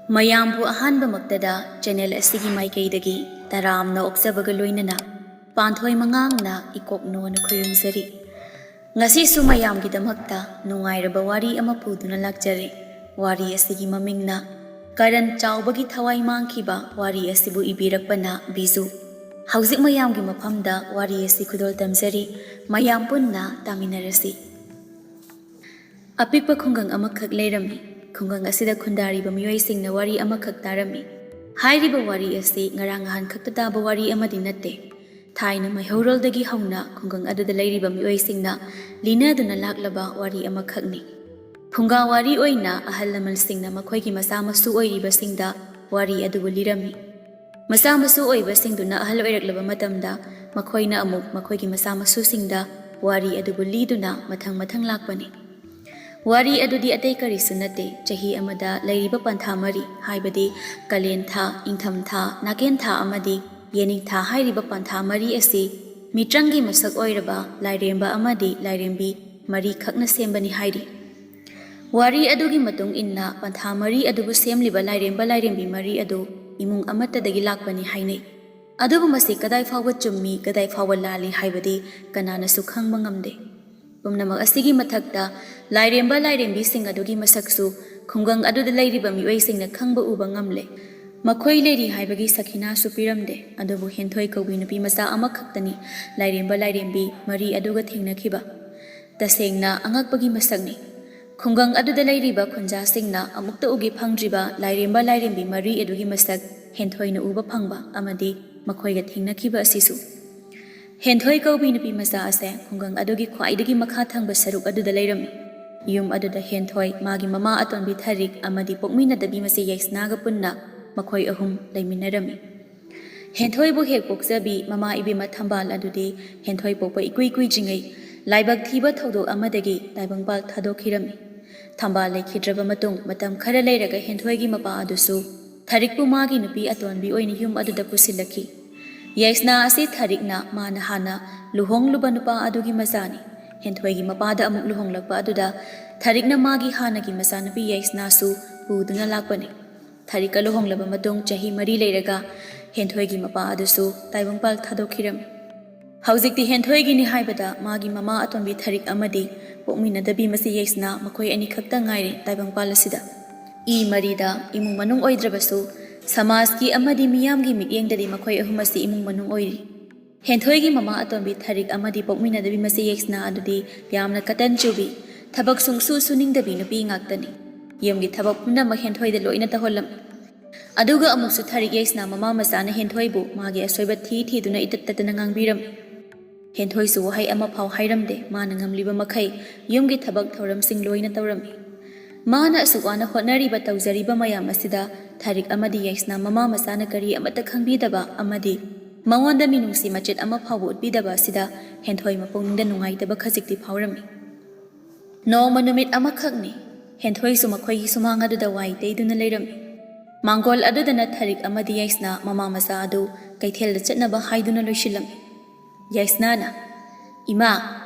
ꯃꯌꯥꯝꯕꯨ ꯑꯍꯥꯟꯕꯃꯛꯇꯗ ꯆꯦꯅꯦꯜ ꯑꯁꯤꯒꯤ ꯃꯥꯏꯀꯩꯗꯒꯤ ꯇꯔꯥꯝꯅ ꯑꯣꯛꯆꯕꯒ ꯂꯣꯏꯅꯅ ꯄꯥꯟꯊꯣꯏ ꯃꯉꯥꯡꯅ ꯏꯀꯣꯛꯅꯣꯅ ꯈꯨꯔꯨꯝꯖꯔꯤ꯫ ꯉꯁꯤꯁꯨ ꯃꯌꯥꯝꯒꯤꯗꯃꯛꯇ ꯅꯨꯡꯉꯥꯏꯔꯕ ꯋꯥꯔꯤ ꯑꯃ ꯄꯨꯗꯨꯅ ꯂꯥꯛꯆꯔꯦ꯫ ꯋꯥꯔꯤ ꯑꯁꯤꯒꯤ ꯃꯃꯤꯡꯅ ꯀꯔꯟ ꯆꯥꯎꯕꯒꯤ ꯊꯋꯥꯏ ꯃꯥꯡꯈꯤꯕ꯫ ꯋꯥꯔꯤ ꯑꯁꯤꯕꯨ ꯏꯕꯤꯔꯛꯄꯅ ꯕꯤꯖꯨ꯫ ꯍꯧꯖꯤꯛ ꯃꯌꯥꯝꯒꯤ ꯃꯐꯝꯗ ꯋꯥꯔꯤ ꯑꯁꯤ ꯈꯨꯗꯣꯜ ꯇꯝꯖꯔꯤ, ꯃꯌꯥꯝ ꯄꯨꯟꯅ ꯇꯥꯃꯤꯟꯅꯔꯁꯤ꯫ ꯑꯄꯤꯛꯄ ꯈꯨꯡꯒꯪ ꯑꯃꯈꯛ ꯂꯩꯔꯝꯃꯤ꯫ ꯈꯨꯡꯒꯪ ꯑꯁꯤꯗ ꯈꯨꯟꯗꯥꯔꯤꯕ ꯃꯤꯑꯣꯏꯁꯤꯡꯅ ꯋꯥꯔꯤ ꯑꯃꯈꯛ ꯇꯥꯔꯝꯃꯤ꯫ ꯍꯥꯏꯔꯤꯕ ꯋꯥꯔꯤ ꯑꯁꯤ ꯉꯔꯥꯡ ꯅꯍꯥꯟ ꯈꯛꯇ ꯇꯥꯕ ꯋꯥꯔꯤ ꯑꯃꯗꯤ ꯅꯠꯇꯦ꯫ ꯊꯥꯏꯅ ꯃꯩꯍꯧꯔꯣꯜꯗꯒꯤ ꯍꯧꯅ ꯈꯨꯡꯒꯪ ꯑꯗꯨꯗ ꯂꯩꯔꯤꯕ ꯃꯤꯑꯣꯏꯁꯤꯡꯅ ꯂꯤꯅꯗꯨꯅ ꯂꯥꯛꯂꯕ ꯋꯥꯔꯤ ꯑꯃꯈꯛꯅꯤ꯫ ꯐꯨꯡꯒꯥ ꯋꯥꯔꯤ ꯑꯣꯏꯅ ꯑꯍꯜ ꯂꯃꯟꯁꯤꯡꯅ ꯃꯈꯣꯏꯒꯤ ꯃꯆꯥ ꯃꯁꯨ ꯑꯣꯏꯔꯤꯕꯁꯤꯡꯗ ꯋꯥꯔꯤ ꯑꯗꯨꯕꯨ ꯂꯤꯔꯝꯃꯤ꯫ ꯃꯆꯥ ꯃꯁꯨ ꯑꯣꯏꯕꯁꯤꯡꯗꯨꯅ ꯑꯍꯜ ꯑꯣꯏꯔꯛꯂꯕ ꯃꯇꯝꯗ ꯃꯈꯣꯏꯅ ꯑꯃꯨꯛ ꯃꯈꯣꯏꯒꯤ ꯃꯆꯥ ꯃꯁꯨꯁꯤꯡꯗ ꯋꯥꯔꯤ ꯑꯗꯨꯕꯨ ꯂꯤꯗꯨꯅ ꯃꯊꯪ ꯃꯊꯪ ꯂꯥꯛꯄꯅꯤ꯫ ꯋꯥꯔꯤ ꯑꯗꯨꯗꯤ ꯑꯇꯩ ꯀꯔꯤꯁꯨ ꯅꯠꯇꯦ, ꯆꯍꯤ ꯑꯃꯗ ꯂꯩꯔꯤꯕ ꯄꯟꯊꯥ ꯃꯔꯤ ꯍꯥꯏꯕꯗꯤ ꯀꯥꯂꯦꯟ ꯊꯥ, ꯏꯪꯊꯝ ꯊꯥ, ꯅꯥꯀꯦꯟ ꯊꯥ ꯑꯃꯗꯤ ꯌꯦꯅꯤꯡ ꯊꯥ ꯍꯥꯏꯔꯤꯕ ꯄꯟꯊꯥ ꯃꯔꯤ ꯑꯁꯤ ꯃꯤꯇ꯭ꯔꯪꯒꯤ ꯃꯁꯛ ꯑꯣꯏꯔꯕ ꯂꯥꯏꯔꯦꯝꯕ ꯑꯃꯗꯤ ꯂꯥꯏꯔꯦꯝꯕꯤ ꯃꯔꯤꯈꯛꯅ ꯁꯦꯝꯕꯅꯤ ꯍꯥꯏꯔꯤ꯫ ꯋꯥꯔꯤ ꯑꯗꯨꯒꯤ ꯃꯇꯨꯡ ꯏꯟꯅ ꯄꯟꯊꯥ ꯃꯔꯤ ꯑꯗꯨꯕꯨ ꯁꯦꯝꯂꯤꯕ ꯂꯥꯏꯔꯦꯝꯕ ꯂꯥꯏꯔꯦꯝꯕꯤ ꯃꯔꯤ ꯑꯗꯨ ꯏꯃꯨꯡ ꯑꯃꯠꯇꯗꯒꯤ ꯂꯥꯛꯄꯅꯤ ꯍꯥꯏꯅꯩ꯫ ꯑꯗꯨꯕꯨ ꯃꯁꯤ ꯀꯗꯥꯏ ꯐꯥꯎꯕ ꯆꯨꯝꯃꯤ, ꯀꯗꯥꯏ ꯐꯥꯎꯕ ꯂꯥꯜꯂꯤ ꯍꯥꯏꯕꯗꯤ ꯀꯅꯥꯅꯁꯨ ꯈꯪꯕ ꯉꯝꯗꯦ꯫ ꯄꯨꯝꯅꯃꯛ ꯑꯁꯤꯒꯤ ꯃꯊꯛꯇ ꯂꯥꯏꯔꯦꯝꯕ ꯂꯥꯏꯔꯦꯝꯕꯤꯁꯤꯡ ꯑꯗꯨꯒꯤ ꯃꯁꯛꯁꯨ ꯈꯨꯡꯒꯪ ꯑꯗꯨꯗ ꯂꯩꯔꯤꯕ ꯃꯤꯑꯣꯏꯁꯤꯡꯅ ꯈꯪꯕ ꯎꯕ ꯉꯝꯂꯦ꯫ ꯃꯈꯣꯏ ꯂꯩꯔꯤ ꯍꯥꯏꯕꯒꯤ ꯁꯈꯤꯅꯥꯁꯨ ꯄꯤꯔꯝꯗꯦ꯫ ꯑꯗꯨꯕꯨ ꯍꯦꯟꯊꯣꯏ ꯀꯧꯕꯤ ꯅꯨꯄꯤ ꯃꯆꯥ ꯑꯃꯈꯛꯇꯅꯤ ꯂꯥꯏꯔꯦꯝꯕ ꯂꯥꯏꯔꯦꯝꯕꯤ ꯃꯔꯤ ꯑꯗꯨꯒ ꯊꯦꯡꯅꯈꯤꯕ꯫ ꯇꯁꯦꯡꯅ ꯑꯉꯛꯄꯒꯤ ꯃꯁꯛꯅꯤ꯫ ꯈꯨꯡꯒꯪ ꯑꯗꯨꯗ ꯂꯩꯔꯤꯕ ꯈꯨꯟꯖꯥꯁꯤꯡꯅ ꯑꯃꯨꯛꯇ ꯎꯒꯦ ꯐꯪꯗ꯭ꯔꯤꯕ ꯂꯥꯏꯔꯦꯝꯕ ꯂꯥꯏꯔꯦꯝꯕꯤ ꯃꯔꯤ ꯑꯗꯨꯒꯤ ꯃꯁꯛ ꯍꯦꯟꯊꯣꯏꯅ ꯎꯕ ꯐꯪꯕ ꯑꯃꯗꯤ ꯃꯈꯣꯏꯒ ꯊꯦꯡꯅꯈꯤꯕ ꯑꯁꯤꯁꯨ꯫ ꯍꯦꯟꯊꯣꯏ ꯀꯧꯕꯤ ꯅꯨꯄꯤ ꯃꯆꯥ ꯑꯁꯦ ꯈꯨꯡꯒꯪ ꯑꯗꯨꯒꯤ ꯈ꯭ꯋꯥꯏꯗꯒꯤ ꯃꯈꯥ ꯊꯪꯕ ꯁꯔꯨꯛ ꯑꯗꯨꯗ ꯂꯩꯔꯝꯃꯤ꯫ ꯌꯨꯝ ꯑꯗꯨꯗ ꯍꯦꯟꯊꯣꯏ, ꯃꯥꯒꯤ ꯃꯃꯥ ꯑꯇꯣꯟꯕꯤ ꯊꯔꯤꯛ ꯑꯃꯗꯤ ꯄꯣꯛꯃꯤꯟꯅꯗꯕꯤ ꯃꯆꯦ ꯌꯥꯏꯁꯅꯥꯒ ꯄꯨꯟꯅ ꯃꯈꯣꯏ ꯑꯍꯨꯝ ꯂꯩꯃꯤꯟꯅꯔꯝꯃꯤ꯫ ꯍꯦꯟꯊꯣꯏꯕꯨ ꯍꯦꯛ ꯄꯣꯛꯆꯕꯤ ꯃꯃꯥ ꯏꯕꯦꯝꯃ ꯊꯝꯕꯥꯜ ꯑꯗꯨꯗꯤ ꯍꯦꯟꯊꯣꯏ ꯄꯣꯛꯄ ꯏꯀꯨꯏ ꯀꯨꯏꯗ꯭ꯔꯤꯉꯩ ꯂꯥꯏꯕꯛ ꯊꯤꯕ ꯊꯧꯗꯣꯛ ꯑꯃꯗꯒꯤ ꯇꯥꯏꯕꯪꯄꯥꯜ ꯊꯥꯗꯣꯛꯈꯤꯔꯝꯃꯤ꯫ ꯊꯝꯕꯥꯜ ꯂꯩꯈꯤꯗ꯭ꯔꯕ ꯃꯇꯨꯡ ꯃꯇꯝ ꯈꯔ ꯂꯩꯔꯒ ꯍꯦꯟꯊꯣꯏꯒꯤ ꯃꯄꯥ ꯑꯗꯨꯁꯨ ꯊꯔꯤꯛꯄꯨ ꯃꯥꯒꯤ ꯅꯨꯄꯤ ꯑꯇꯣꯟꯕꯤ ꯑꯣꯏꯅ ꯌꯨꯝ ꯑꯗꯨꯗ ꯄꯨꯁꯤꯜꯂꯛꯈꯤ꯫ ꯌꯥꯏꯁꯅꯥ ꯑꯁꯤ ꯊꯔꯤꯛꯅ ꯃꯥꯅ ꯍꯥꯟꯅ ꯂꯨꯍꯣꯡꯂꯨꯕ ꯅꯨꯄꯥ ꯑꯗꯨꯒꯤ ꯃꯆꯥꯅꯤ꯫ ꯍꯦꯟꯊꯣꯏꯒꯤ ꯃꯄꯥꯗ ꯑꯃꯨꯛ ꯂꯨꯍꯣꯡꯂꯛꯄ ꯑꯗꯨꯗ ꯊꯔꯤꯛꯅ ꯃꯥꯒꯤ ꯍꯥꯟꯅꯒꯤ ꯃꯆꯥꯅꯨꯄꯤ ꯌꯥꯏꯁꯅꯥꯁꯨ ꯄꯨꯗꯨꯅ ꯂꯥꯛꯄꯅꯤ꯫ ꯊꯔꯤꯛꯀ ꯂꯨꯍꯣꯡꯂꯕ ꯃꯇꯨꯡ ꯆꯍꯤ 4 ꯂꯩꯔꯒ ꯍꯦꯟꯊꯣꯏꯒꯤ ꯃꯄꯥ ꯑꯗꯨꯁꯨ ꯇꯥꯏꯕꯪꯄꯥꯜ ꯊꯥꯗꯣꯛꯈꯤꯔꯝꯃꯤ꯫ ꯍꯧꯖꯤꯛꯇꯤ ꯍꯦꯟꯊꯣꯏꯒꯤꯅꯤ ꯍꯥꯏꯕꯗ ꯃꯥꯒꯤ ꯃꯃꯥ ꯑꯇꯣꯟꯕꯤ ꯊꯔꯤꯛ ꯑꯃꯗꯤ ꯄꯣꯛꯃꯤꯟꯅꯗꯕꯤ ꯃꯆꯦ ꯌꯥꯏꯁꯅꯥ ꯃꯈꯣꯏ ꯑꯅꯤꯈꯛꯇ ꯉꯥꯏꯔꯦ ꯇꯥꯏꯕꯪꯄꯥꯜ ꯑꯁꯤꯗ꯫ ꯃꯔꯤꯗ ꯏꯃꯨꯡ ꯃꯅꯨꯡ ꯑꯣꯏꯗ꯭ꯔꯕꯁꯨ ꯁꯃꯥꯖꯀꯤ ꯑꯃꯗꯤ ꯃꯤꯌꯥꯝꯒꯤ ꯃꯤꯠꯌꯦꯡꯗꯗꯤ ꯃꯈꯣꯏ ꯑꯍꯨꯝ ꯑꯁꯤ ꯏꯃꯨꯡ ꯃꯅꯨꯡ ꯑꯣꯏꯔꯤ꯫ ꯍꯦꯟꯊꯣꯏꯒꯤ ꯃꯃꯥ ꯑꯇꯣꯟꯕꯤ ꯊꯔꯤꯛ ꯑꯃꯗꯤ ꯄꯣꯛꯃꯤꯟꯅꯗꯕꯤ ꯃꯆꯦ ꯌꯥꯏꯁꯅꯥ ꯑꯗꯨꯗꯤ ꯌꯥꯝꯅ ꯀꯇꯟ ꯆꯨꯕꯤ, ꯊꯕꯛ ꯁꯨꯡꯁꯨ ꯁꯨꯅꯤꯡꯗꯕꯤ ꯅꯨꯄꯤ ꯉꯥꯛꯇꯅꯤ꯫ ꯌꯨꯝꯒꯤ ꯊꯕꯛ ꯄꯨꯝꯅꯃꯛ ꯍꯦꯟꯊꯣꯏꯗ ꯂꯣꯏꯅ ꯇꯧꯍꯜꯂꯝꯃꯤ꯫ ꯑꯗꯨꯒ ꯑꯃꯨꯛꯁꯨ ꯊꯔꯤꯛ ꯌꯥꯏꯁꯅꯥ ꯃꯃꯥ ꯃꯆꯥꯅ ꯍꯦꯟꯊꯣꯏꯕు ꯃꯥꯒꯤ ꯑꯁꯣꯏꯕ ꯊꯤꯗꯨꯅ ꯏꯇꯠ ꯇꯠꯇꯅ ꯉꯥꯡꯕꯤꯔꯝꯃꯤ꯫ ꯍꯦꯟꯊꯣꯏꯁꯨ ꯋꯥꯍꯩ ꯑꯃꯐꯥꯎ ꯍꯥꯏꯔꯝꯗꯦ꯫ ꯃꯥꯅ ꯉꯝꯂꯤꯕ ꯃꯈꯩ ꯌꯨꯝꯒꯤ ꯊꯕꯛ ꯊꯧꯔꯝꯁꯤꯡ ꯂꯣꯏꯅ ꯇꯧꯔꯝꯃꯤ꯫ ꯃꯥꯅ ꯑꯁꯨꯛ ꯋꯥꯅ ꯍꯣꯠꯅꯔꯤꯕ ꯇꯧꯖꯔꯤꯕ ꯃꯌꯥꯝ ꯑꯁꯤꯗ ꯊꯔꯤꯛ ꯑꯃꯗꯤ ꯌꯥꯏꯁꯅꯥ ꯃꯃꯥ ꯃꯆꯥꯅ ꯀꯔꯤ ꯑꯃꯠꯇ ꯈꯪꯕꯤꯗꯕ ꯑꯃꯗꯤ ꯃꯉꯣꯟꯗ ꯃꯤꯅꯨꯡꯁꯤ ꯃꯆꯦꯠ ꯑꯃ ꯐꯥꯎꯕ ꯎꯠꯄꯤꯗꯕ ꯑꯁꯤꯗ ꯍꯦꯟꯊꯣꯏ ꯃꯄꯨꯛꯅꯤꯡꯗ ꯅꯨꯡꯉꯥꯏꯇꯕ ꯈꯖꯤꯛꯇꯤ ꯐꯥꯎꯔꯝꯃꯤ꯫ ꯅꯣꯡꯃ ꯅꯨꯃꯤꯠ ꯑꯃꯈꯛꯅꯤ꯫ ꯍꯦꯟꯊꯣꯏꯁꯨ ꯃꯈꯣꯏꯒꯤ ꯁꯨꯃꯥꯡ ꯑꯗꯨꯗ ꯋꯥꯏ ꯇꯩꯗꯨꯅ ꯂꯩꯔꯝꯃꯤ꯫ ꯃꯥꯡꯒꯣꯜ ꯑꯗꯨꯗꯅ ꯊꯔꯤꯛ ꯑꯃꯗꯤ ꯌꯥꯏꯁꯅꯥ ꯃꯃꯥ ꯃꯆꯥ ꯑꯗꯨ ꯀꯩꯊꯦꯜꯗ ꯆꯠꯅꯕ ꯍꯥꯏꯗꯨꯅ ꯂꯣꯏꯁꯤꯜꯂꯝꯃꯤ꯫ ꯌꯥꯏꯁꯅꯥꯅ, "ꯏꯃꯥ,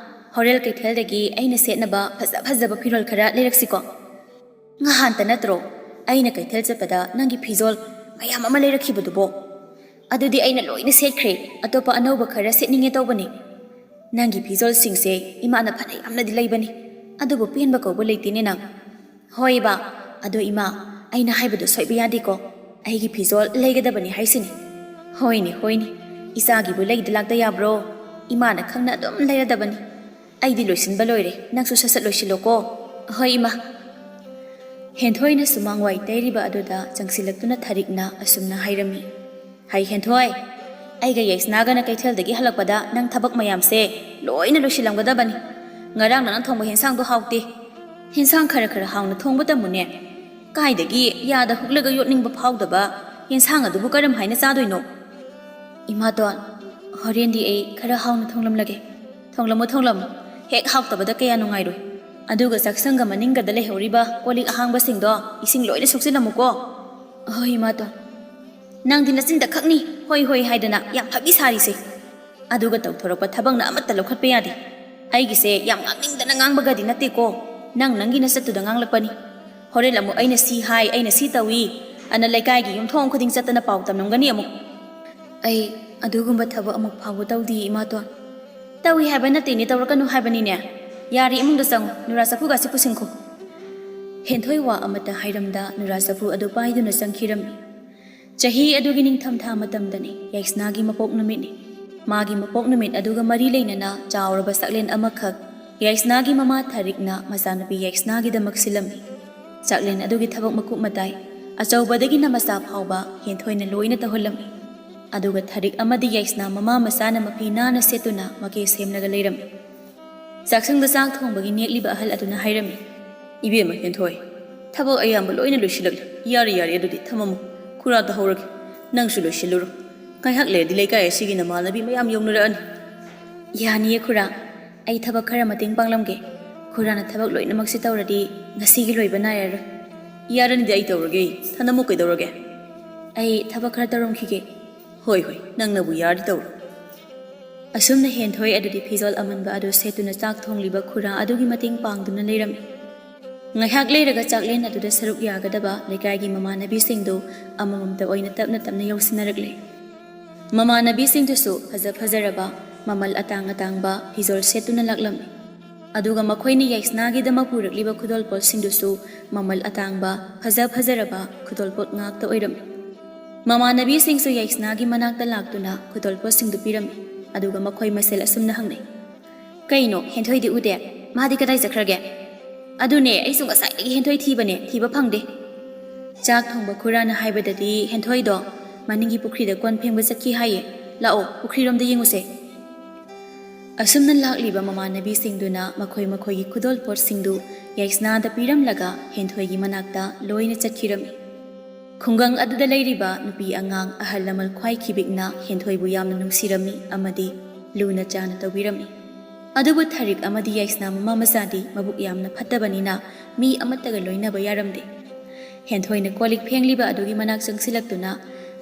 ꯍꯣꯔꯦꯟ ꯀꯩꯊꯦꯜꯗꯒꯤ ꯑꯩꯅ ꯁꯦꯠꯅꯕ ꯐꯖ ꯐꯖꯕ ꯐꯤꯔꯣꯜ ꯈꯔ ꯂꯩꯔꯛꯁꯤꯀꯣ? ꯉꯍꯥꯟꯇ ꯅꯠꯇ꯭ꯔꯣ ꯑꯩꯅ ꯀꯩꯊꯦꯜ ꯆꯠꯄꯗ ꯅꯪꯒꯤ ꯐꯤꯖꯣꯜ ꯃꯌꯥꯝ ꯑꯃ ꯂꯩꯔꯛꯈꯤꯕꯗꯨꯕꯣ? ꯑꯗꯨꯗꯤ ꯑꯩꯅ ꯂꯣꯏꯅ ꯁꯦꯠꯈ꯭ꯔꯦ, ꯑꯇꯣꯞꯄ ꯑꯅꯧꯕ ꯈꯔ ꯁꯦꯠꯅꯤꯡꯉꯦ ꯇꯧꯕꯅꯤ꯫ ꯅꯪꯒꯤ ꯐꯤꯖꯣꯜꯁꯤꯡꯁꯦ ꯏꯃꯥꯅ ꯐꯅ ꯌꯥꯝꯅꯗꯤ ꯂꯩꯕꯅꯤ, ꯑꯗꯨꯕꯨ ꯄꯦꯟꯕ ꯀꯧꯕ ꯂꯩꯇꯦꯅꯦ ꯅꯪ." "ꯍꯣꯏ ꯕꯥ, ꯑꯗꯣ ꯏꯃꯥ, ꯑꯩꯅ ꯍꯥꯏꯕꯗꯣ ꯁꯣꯏꯕ ꯌꯥꯗꯦꯀꯣ, ꯑꯩꯒꯤ ꯐꯤꯖꯣꯜ ꯂꯩꯒꯗꯕꯅꯤ ꯍꯥꯏꯁꯤꯅꯤ." "ꯍꯣꯏꯅꯦ ꯍꯣꯏꯅꯦ, ꯏꯆꯥꯒꯤꯕꯨ ꯂꯩꯗ ꯂꯥꯛꯇ ꯌꯥꯕ꯭ꯔꯣ? ꯏꯃꯥꯅ ꯈꯪꯅ ꯑꯗꯨꯝ ꯂꯩꯔꯗꯕꯅꯤ꯫ ꯑꯩꯗꯤ ꯂꯣꯏꯁꯤꯟꯕ ꯂꯣꯏꯔꯦ, ꯅꯪꯁꯨ ꯁꯠ ꯁꯠ ꯂꯣꯏꯁꯤꯜꯂꯣꯀꯣ." "ꯍꯣꯏ ꯏꯃꯥ." ꯍꯦꯟꯊꯣꯏꯅ ꯁꯨꯃꯥꯡ ꯋꯥꯏ ꯇꯩꯔꯤꯕ ꯑꯗꯨꯗ ꯆꯪꯁꯤꯜꯂꯛꯇꯨꯅ ꯊꯔꯤꯛꯅ ꯑꯁꯨꯝꯅ ꯍꯥꯏꯔꯝꯃꯤ꯫ "ꯍꯩ ꯍꯦꯟꯊꯣꯏ, ꯑꯩꯒ ꯌꯥꯏꯁꯅꯥꯒꯅ ꯀꯩꯊꯦꯜꯗꯒꯤ ꯍꯜꯂꯛꯄꯗ ꯅꯪ ꯊꯕꯛ ꯃꯌꯥꯝꯁꯦ ꯂꯣꯏꯅ ꯂꯣꯏꯁꯤꯜꯂꯝꯒꯗꯕꯅꯤ꯫ ꯉꯔꯥꯡ ꯅꯪꯅ ꯊꯣꯡꯕ ꯍꯦꯟꯁꯥꯡꯗꯣ ꯍꯥꯎꯇꯦ. ꯍꯦꯟꯁꯥꯡ ꯈꯔ ꯈꯔ ꯍꯥꯎꯅ ꯊꯣꯡꯕ ꯇꯝꯃꯨꯅꯦ. ꯀꯥꯏꯗꯒꯤ ꯌꯥꯗ ꯍꯨꯛꯂꯒ ꯌꯣꯠꯅꯤꯡꯕ ꯐꯥꯎꯗꯕ ꯍꯦꯟꯁꯥꯡ ꯑꯗꯨꯕꯨ ꯀꯔꯝ ꯍꯥꯏꯅ ꯆꯥꯗꯣꯏꯅꯣ?" "ꯏꯃꯥꯇꯣꯟ, ꯍꯣꯔꯦꯟꯗꯤ ꯑꯩ ꯈꯔ ꯍꯥꯎꯅ ꯊꯣꯡꯂꯝꯂꯒꯦ." "ꯊꯣꯡꯂꯝꯃꯨ ꯊꯣꯡꯂꯝꯃꯨ, ꯍꯦꯛ ꯍꯥꯎꯇꯕꯗ ꯀꯌꯥ ꯅꯨꯡꯉꯥꯏꯔꯣꯏ꯫ ꯑꯗꯨꯒ ꯆꯥꯛꯁꯪꯒ ꯃꯅꯤꯡꯒꯗ ꯂꯩꯍꯧꯔꯤꯕ ꯀꯣꯜꯂꯤꯛ ꯑꯍꯥꯡꯕꯁꯤꯡꯗꯣ ꯏꯁꯤꯡ ꯂꯣꯏꯅ ꯁꯣꯛꯆꯤꯜꯂꯝꯃꯨꯀꯣ." "ꯍꯣꯏ ꯏꯃꯥꯇꯣꯟ." "ꯅꯪꯗꯤ ꯅꯆꯤꯟꯗ ꯈꯛꯅꯤ ꯍꯣꯏ ꯍꯣꯏ ꯍꯥꯏꯗꯅ ꯌꯥꯝ ꯐꯕꯤ ꯁꯥꯔꯤꯁꯦ, ꯑꯗꯨꯒ ꯇꯧꯊꯣꯔꯛꯄ ꯊꯕꯛꯅ ꯑꯃꯠꯇ ꯂꯧꯈꯠꯄ ꯌꯥꯗꯦ꯫ ꯑꯩꯒꯤꯁꯦ ꯌꯥꯝ ꯉꯥꯡꯅꯤꯡꯗꯅ ꯉꯥꯡꯕꯒꯗꯤ ꯅꯠꯇꯦꯀꯣ, ꯅꯪꯒꯤ ꯅꯆꯠꯇꯨꯗ ꯉꯥꯡꯂꯛꯄꯅꯤ꯫ ꯍꯣꯔꯦꯟ ꯑꯃꯨꯛ ꯑꯩꯅ ꯁꯤ ꯍꯥꯏ, ꯑꯩꯅ ꯁꯤ ꯇꯧꯏ, ꯑꯅ ꯂꯩꯀꯥꯏꯒꯤ ꯌꯨꯝꯊꯣꯡ ꯈꯨꯗꯤꯡ ꯆꯠꯇꯅ ꯄꯥꯎ ꯇꯝꯂꯝꯒꯅꯤ ꯑꯃꯨꯛ ꯑꯩ ꯑꯗꯨꯒꯨꯝꯕ ꯊꯕꯛ ꯑꯃꯨꯛ ꯐꯥꯎꯕ ꯇꯧꯗꯦ ꯏꯃꯥꯇꯣꯟ ꯇꯧꯏ ꯍꯥꯏꯕ ꯅꯠꯇꯦꯅꯦ ꯇꯧꯔꯛꯀꯅꯨ ꯍꯥꯏꯕꯅꯤꯅꯦ ꯌꯥꯔꯤ ꯏꯃꯨꯡꯗ ꯆꯪꯉꯨ ꯅꯨꯔꯥ ꯆꯐꯨꯒꯥꯁꯤ ꯄꯨꯁꯤꯟꯈꯣ ꯍꯦꯟꯊꯣꯏ ꯋꯥ ꯑꯃꯠꯇ ꯍꯥꯏꯔꯝꯗ ꯅꯨꯔꯥ ꯆꯐꯨ ꯑꯗꯨ ꯄꯥꯏꯗꯨꯅ ꯆꯪꯈꯤꯔꯝꯃꯤ ꯆꯍꯤ ꯑꯗꯨꯒꯤ ꯅꯤꯡꯊꯝꯊꯥ ꯃꯇꯝꯗꯅꯤ ꯌꯥꯏꯁꯅꯥꯒꯤ ꯃꯄꯣꯛ ꯅꯨꯃꯤꯠꯅꯤ ꯃꯥꯒꯤ ꯃꯄꯣꯛ ꯅꯨꯃꯤꯠ ꯑꯗꯨꯒ ꯃꯔꯤ ꯂꯩꯅꯅ ꯆꯥꯎꯔꯕ ꯆꯥꯛꯂꯦꯟ ꯑꯃꯈꯛ ꯌꯥꯏꯁꯅꯥꯒꯤ ꯃꯃꯥ ꯊꯥꯔꯤꯛꯅ ꯃꯆꯥꯅꯨꯄꯤ ꯌꯥꯏꯁꯅꯥꯒꯤꯗꯃꯛ ꯁꯤꯜꯂꯝꯃꯤ ꯆꯥꯛꯂꯦꯟ ꯑꯗꯨꯒꯤ ꯊꯕꯛ ꯃꯀꯨꯞ ꯃꯇꯥꯏ ꯑꯆꯧꯕꯗꯒꯤꯅ ꯃꯆꯥ ꯐꯥꯎꯕ ꯍꯦꯟꯊꯣꯏꯅ ꯂꯣꯏꯅ ꯇꯧꯍꯜꯂꯝꯃꯤ ꯑꯗꯨꯒ ꯊꯥꯔꯤꯛ ꯑꯃꯗꯤ ꯌꯥꯏꯁꯅꯥ ꯃꯃꯥ ꯃꯆꯥꯅ ꯃꯐꯤ ꯅꯥꯟꯅ ꯁꯦꯠꯇꯨꯅ ꯃꯀꯦ ꯁꯦꯝꯂꯒ ꯂꯩꯔꯝꯃꯤ ꯆꯥꯛꯁꯪꯗ ꯆꯥꯛ ꯊꯣꯡꯕꯒꯤ ꯅꯦꯛꯂꯤꯕ ꯑꯍꯜ ꯑꯗꯨꯅ ꯍꯥꯏꯔꯝꯃꯤ ꯏꯕꯦꯝꯃ ꯍꯦꯟꯊꯣꯏ ꯊꯕꯛ ꯑꯌꯥꯝꯕ ꯂꯣꯏꯅ ꯂꯣꯏꯁꯤꯜꯂꯛꯂꯦ ꯌꯥꯔꯦ ꯑꯗꯨꯗꯤ ꯊꯝꯃꯝꯃꯨ ꯈꯨꯔꯥ ꯇꯧꯍꯧꯔꯒꯦ ꯅꯪꯁꯨ ꯂꯣꯏꯁꯤꯜꯂꯨꯔꯣ ꯉꯥꯏꯍꯥꯛ ꯂꯩꯔꯗꯤ ꯂꯩꯀꯥꯏ ꯑꯁꯤꯒꯤ ꯅꯃꯥꯟꯅꯕꯤ ꯃꯌꯥꯝ ꯌꯧꯅꯔꯛꯑꯅꯤ ꯌꯥꯅꯤꯌꯦ ꯈꯨꯔꯥ ꯑꯩ ꯊꯕꯛ ꯈꯔ ꯃꯇꯦꯡ ꯄꯥꯡꯂꯝꯒꯦ ꯈꯨꯔꯥꯅ ꯊꯕꯛ ꯂꯣꯏꯅꯃꯛꯁꯤ ꯇꯧꯔꯗꯤ ꯉꯁꯤꯒꯤ ꯂꯣꯏꯕ ꯅꯥꯏꯔꯔꯣꯏ ꯌꯥꯔꯅꯤꯗꯤ ꯑꯩ ꯇꯧꯔꯒꯦ ꯊꯅꯝꯃꯨ ꯀꯩꯗꯧꯔꯒꯦ ꯑꯩ ꯊꯕꯛ ꯈꯔ ꯇꯧꯔꯝꯈꯤꯒꯦ ꯍꯣꯏ ꯅꯪꯅꯕꯨ ꯌꯥꯔꯗꯤ ꯇꯧꯔꯣ ꯑꯁꯨꯝꯅ ꯍꯦꯟꯊꯣꯏ ꯑꯗꯨꯗꯤ ꯐꯤꯖꯣꯜ ꯑꯃꯟꯕ ꯑꯗꯨ ꯁꯦꯠꯇꯨꯅ ꯆꯥꯛ ꯊꯣꯡꯂꯤꯕ ꯈꯨꯔꯥ ꯑꯗꯨꯒꯤ ꯃꯇꯦꯡ ꯄꯥꯡꯗꯨꯅ ꯂꯩꯔꯝꯃꯤ ꯉꯥꯏꯍꯥꯛ ꯂꯩꯔꯒ ꯆꯥꯛꯂꯦꯟ ꯑꯗꯨꯗ ꯁꯔꯨꯛ ꯌꯥꯒꯗꯕ ꯂꯩꯀꯥꯏꯒꯤ ꯃꯃꯥꯟꯅꯕꯤꯁꯤꯡꯗꯨ ꯑꯃꯃꯝꯇ ꯑꯣꯏꯅ ꯇꯞꯅ ꯌꯧꯁꯤꯟꯅꯔꯛꯂꯦ ꯃꯃꯥꯟꯅꯕꯤꯁꯤꯡꯗꯨꯁꯨ ꯐꯖꯔꯕ ꯃꯃꯜ ꯑꯇꯥꯡꯕ ꯐꯤꯖꯣꯜ ꯁꯦꯠꯇꯨꯅ ꯂꯥꯛꯂꯝꯃꯤ ꯑꯗꯨꯒ ꯃꯈꯣꯏꯅ ꯌꯥꯏꯁꯅꯥꯒꯤꯗꯃꯛ ꯄꯨꯔꯛꯂꯤꯕ ꯈꯨꯗꯣꯜꯄꯣꯠꯁꯤꯡꯗꯨꯁꯨ ꯃꯃꯜ ꯑꯇꯥꯡꯕ ꯐꯖꯔꯕ ꯈꯨꯗꯣꯜꯄꯣꯠ ꯉꯥꯛꯇ ꯑꯣꯏꯔꯝꯃꯤ ꯃꯃꯥꯟꯅꯕꯤꯁꯤꯡꯁꯨ ꯌꯥꯏꯁꯅꯥꯒꯤ ꯃꯅꯥꯛꯇ ꯂꯥꯛꯇꯨꯅ ꯈꯨꯗꯣꯜꯄꯣꯠꯁꯤꯡꯗꯨ ꯄꯤꯔꯝꯃꯤ ꯑꯗꯨꯒ ꯃꯈꯣꯏ ꯃꯁꯦꯜ ꯑꯁꯨꯝꯅ ꯍꯪꯅꯩ ꯀꯩꯅꯣ ꯍꯦꯟꯊꯣꯏꯗꯤ ꯎꯗꯦ ꯃꯥꯗꯤ ꯀꯗꯥꯏ ꯆꯠꯈ꯭ꯔꯒꯦ ꯑꯗꯨꯅꯦ ꯑꯩꯁꯨ ꯉꯁꯥꯏꯗꯒꯤ ꯍꯦꯟꯊꯣꯏ ꯊꯤꯕꯅꯦ ꯊꯤꯕ ꯐꯪꯗꯦ ꯆꯥꯛ ꯊꯣꯡꯕ ꯈꯨꯔꯥꯅ ꯍꯥꯏꯕꯗꯗꯤ ꯍꯦꯟꯊꯣꯏꯗꯣ ꯃꯅꯤꯡꯒꯤ ꯄꯨꯈ꯭ꯔꯤꯗ ꯀꯣꯟ ꯐꯦꯡꯕ ꯆꯠꯈꯤ ꯍꯥꯏꯌꯦ ꯂꯥꯛꯑꯣ ꯄꯨꯈ꯭ꯔꯤꯔꯣꯝꯗ ꯌꯦꯡꯉꯨꯁꯦ ꯑꯁꯨꯝꯅ ꯂꯥꯛꯂꯤꯕ ꯃꯃꯥꯟꯅꯕꯤꯁꯤꯡꯗꯨꯅ ꯃꯈꯣꯏꯒꯤ ꯈꯨꯗꯣꯜꯄꯣꯠꯁꯤꯡꯗꯨ ꯌꯥꯏꯁꯅꯥꯗ ꯄꯤꯔꯝꯂꯒ ꯍꯦꯟꯊꯣꯏꯒꯤ ꯃꯅꯥꯛꯇ ꯂꯣꯏꯅ ꯆꯠꯈꯤꯔꯝꯃꯤ ꯈꯨꯡꯒꯪ ꯑꯗꯨꯗ ꯂꯩꯔꯤꯕ ꯅꯨꯄꯤ ꯑꯉꯥꯡ ꯑꯍꯜ ꯂꯃꯟ ꯈ꯭ꯋꯥꯏꯈꯤꯕꯤꯛꯅ ꯍꯦꯟꯊꯣꯏꯕꯨ ꯌꯥꯝꯅ ꯅꯨꯡꯁꯤꯔꯝꯃꯤ ꯑꯃꯗꯤ ꯂꯨꯅ ꯆꯥꯅ ꯇꯧꯕꯤꯔꯝꯃꯤ ꯑꯗꯨꯕꯨ ꯊꯥꯔꯤꯛ ꯑꯃꯗꯤ ꯌꯥꯏꯁꯅꯥ ꯃꯃꯥ ꯃꯆꯥꯗꯤ ꯃꯕꯨꯛ ꯌꯥꯝꯅ ꯐꯠꯇꯕꯅꯤꯅ ꯃꯤ ꯑꯃꯠꯇꯒ ꯂꯣꯏꯅꯕ ꯌꯥꯔꯝꯗꯦ ꯍꯦꯟꯊꯣꯏꯅ ꯀꯣꯜꯂꯤꯛ ꯐꯦꯡꯂꯤꯕ ꯑꯗꯨꯒꯤ ꯃꯅꯥꯛ ꯆꯪꯁꯤꯜꯂꯛꯇꯨꯅ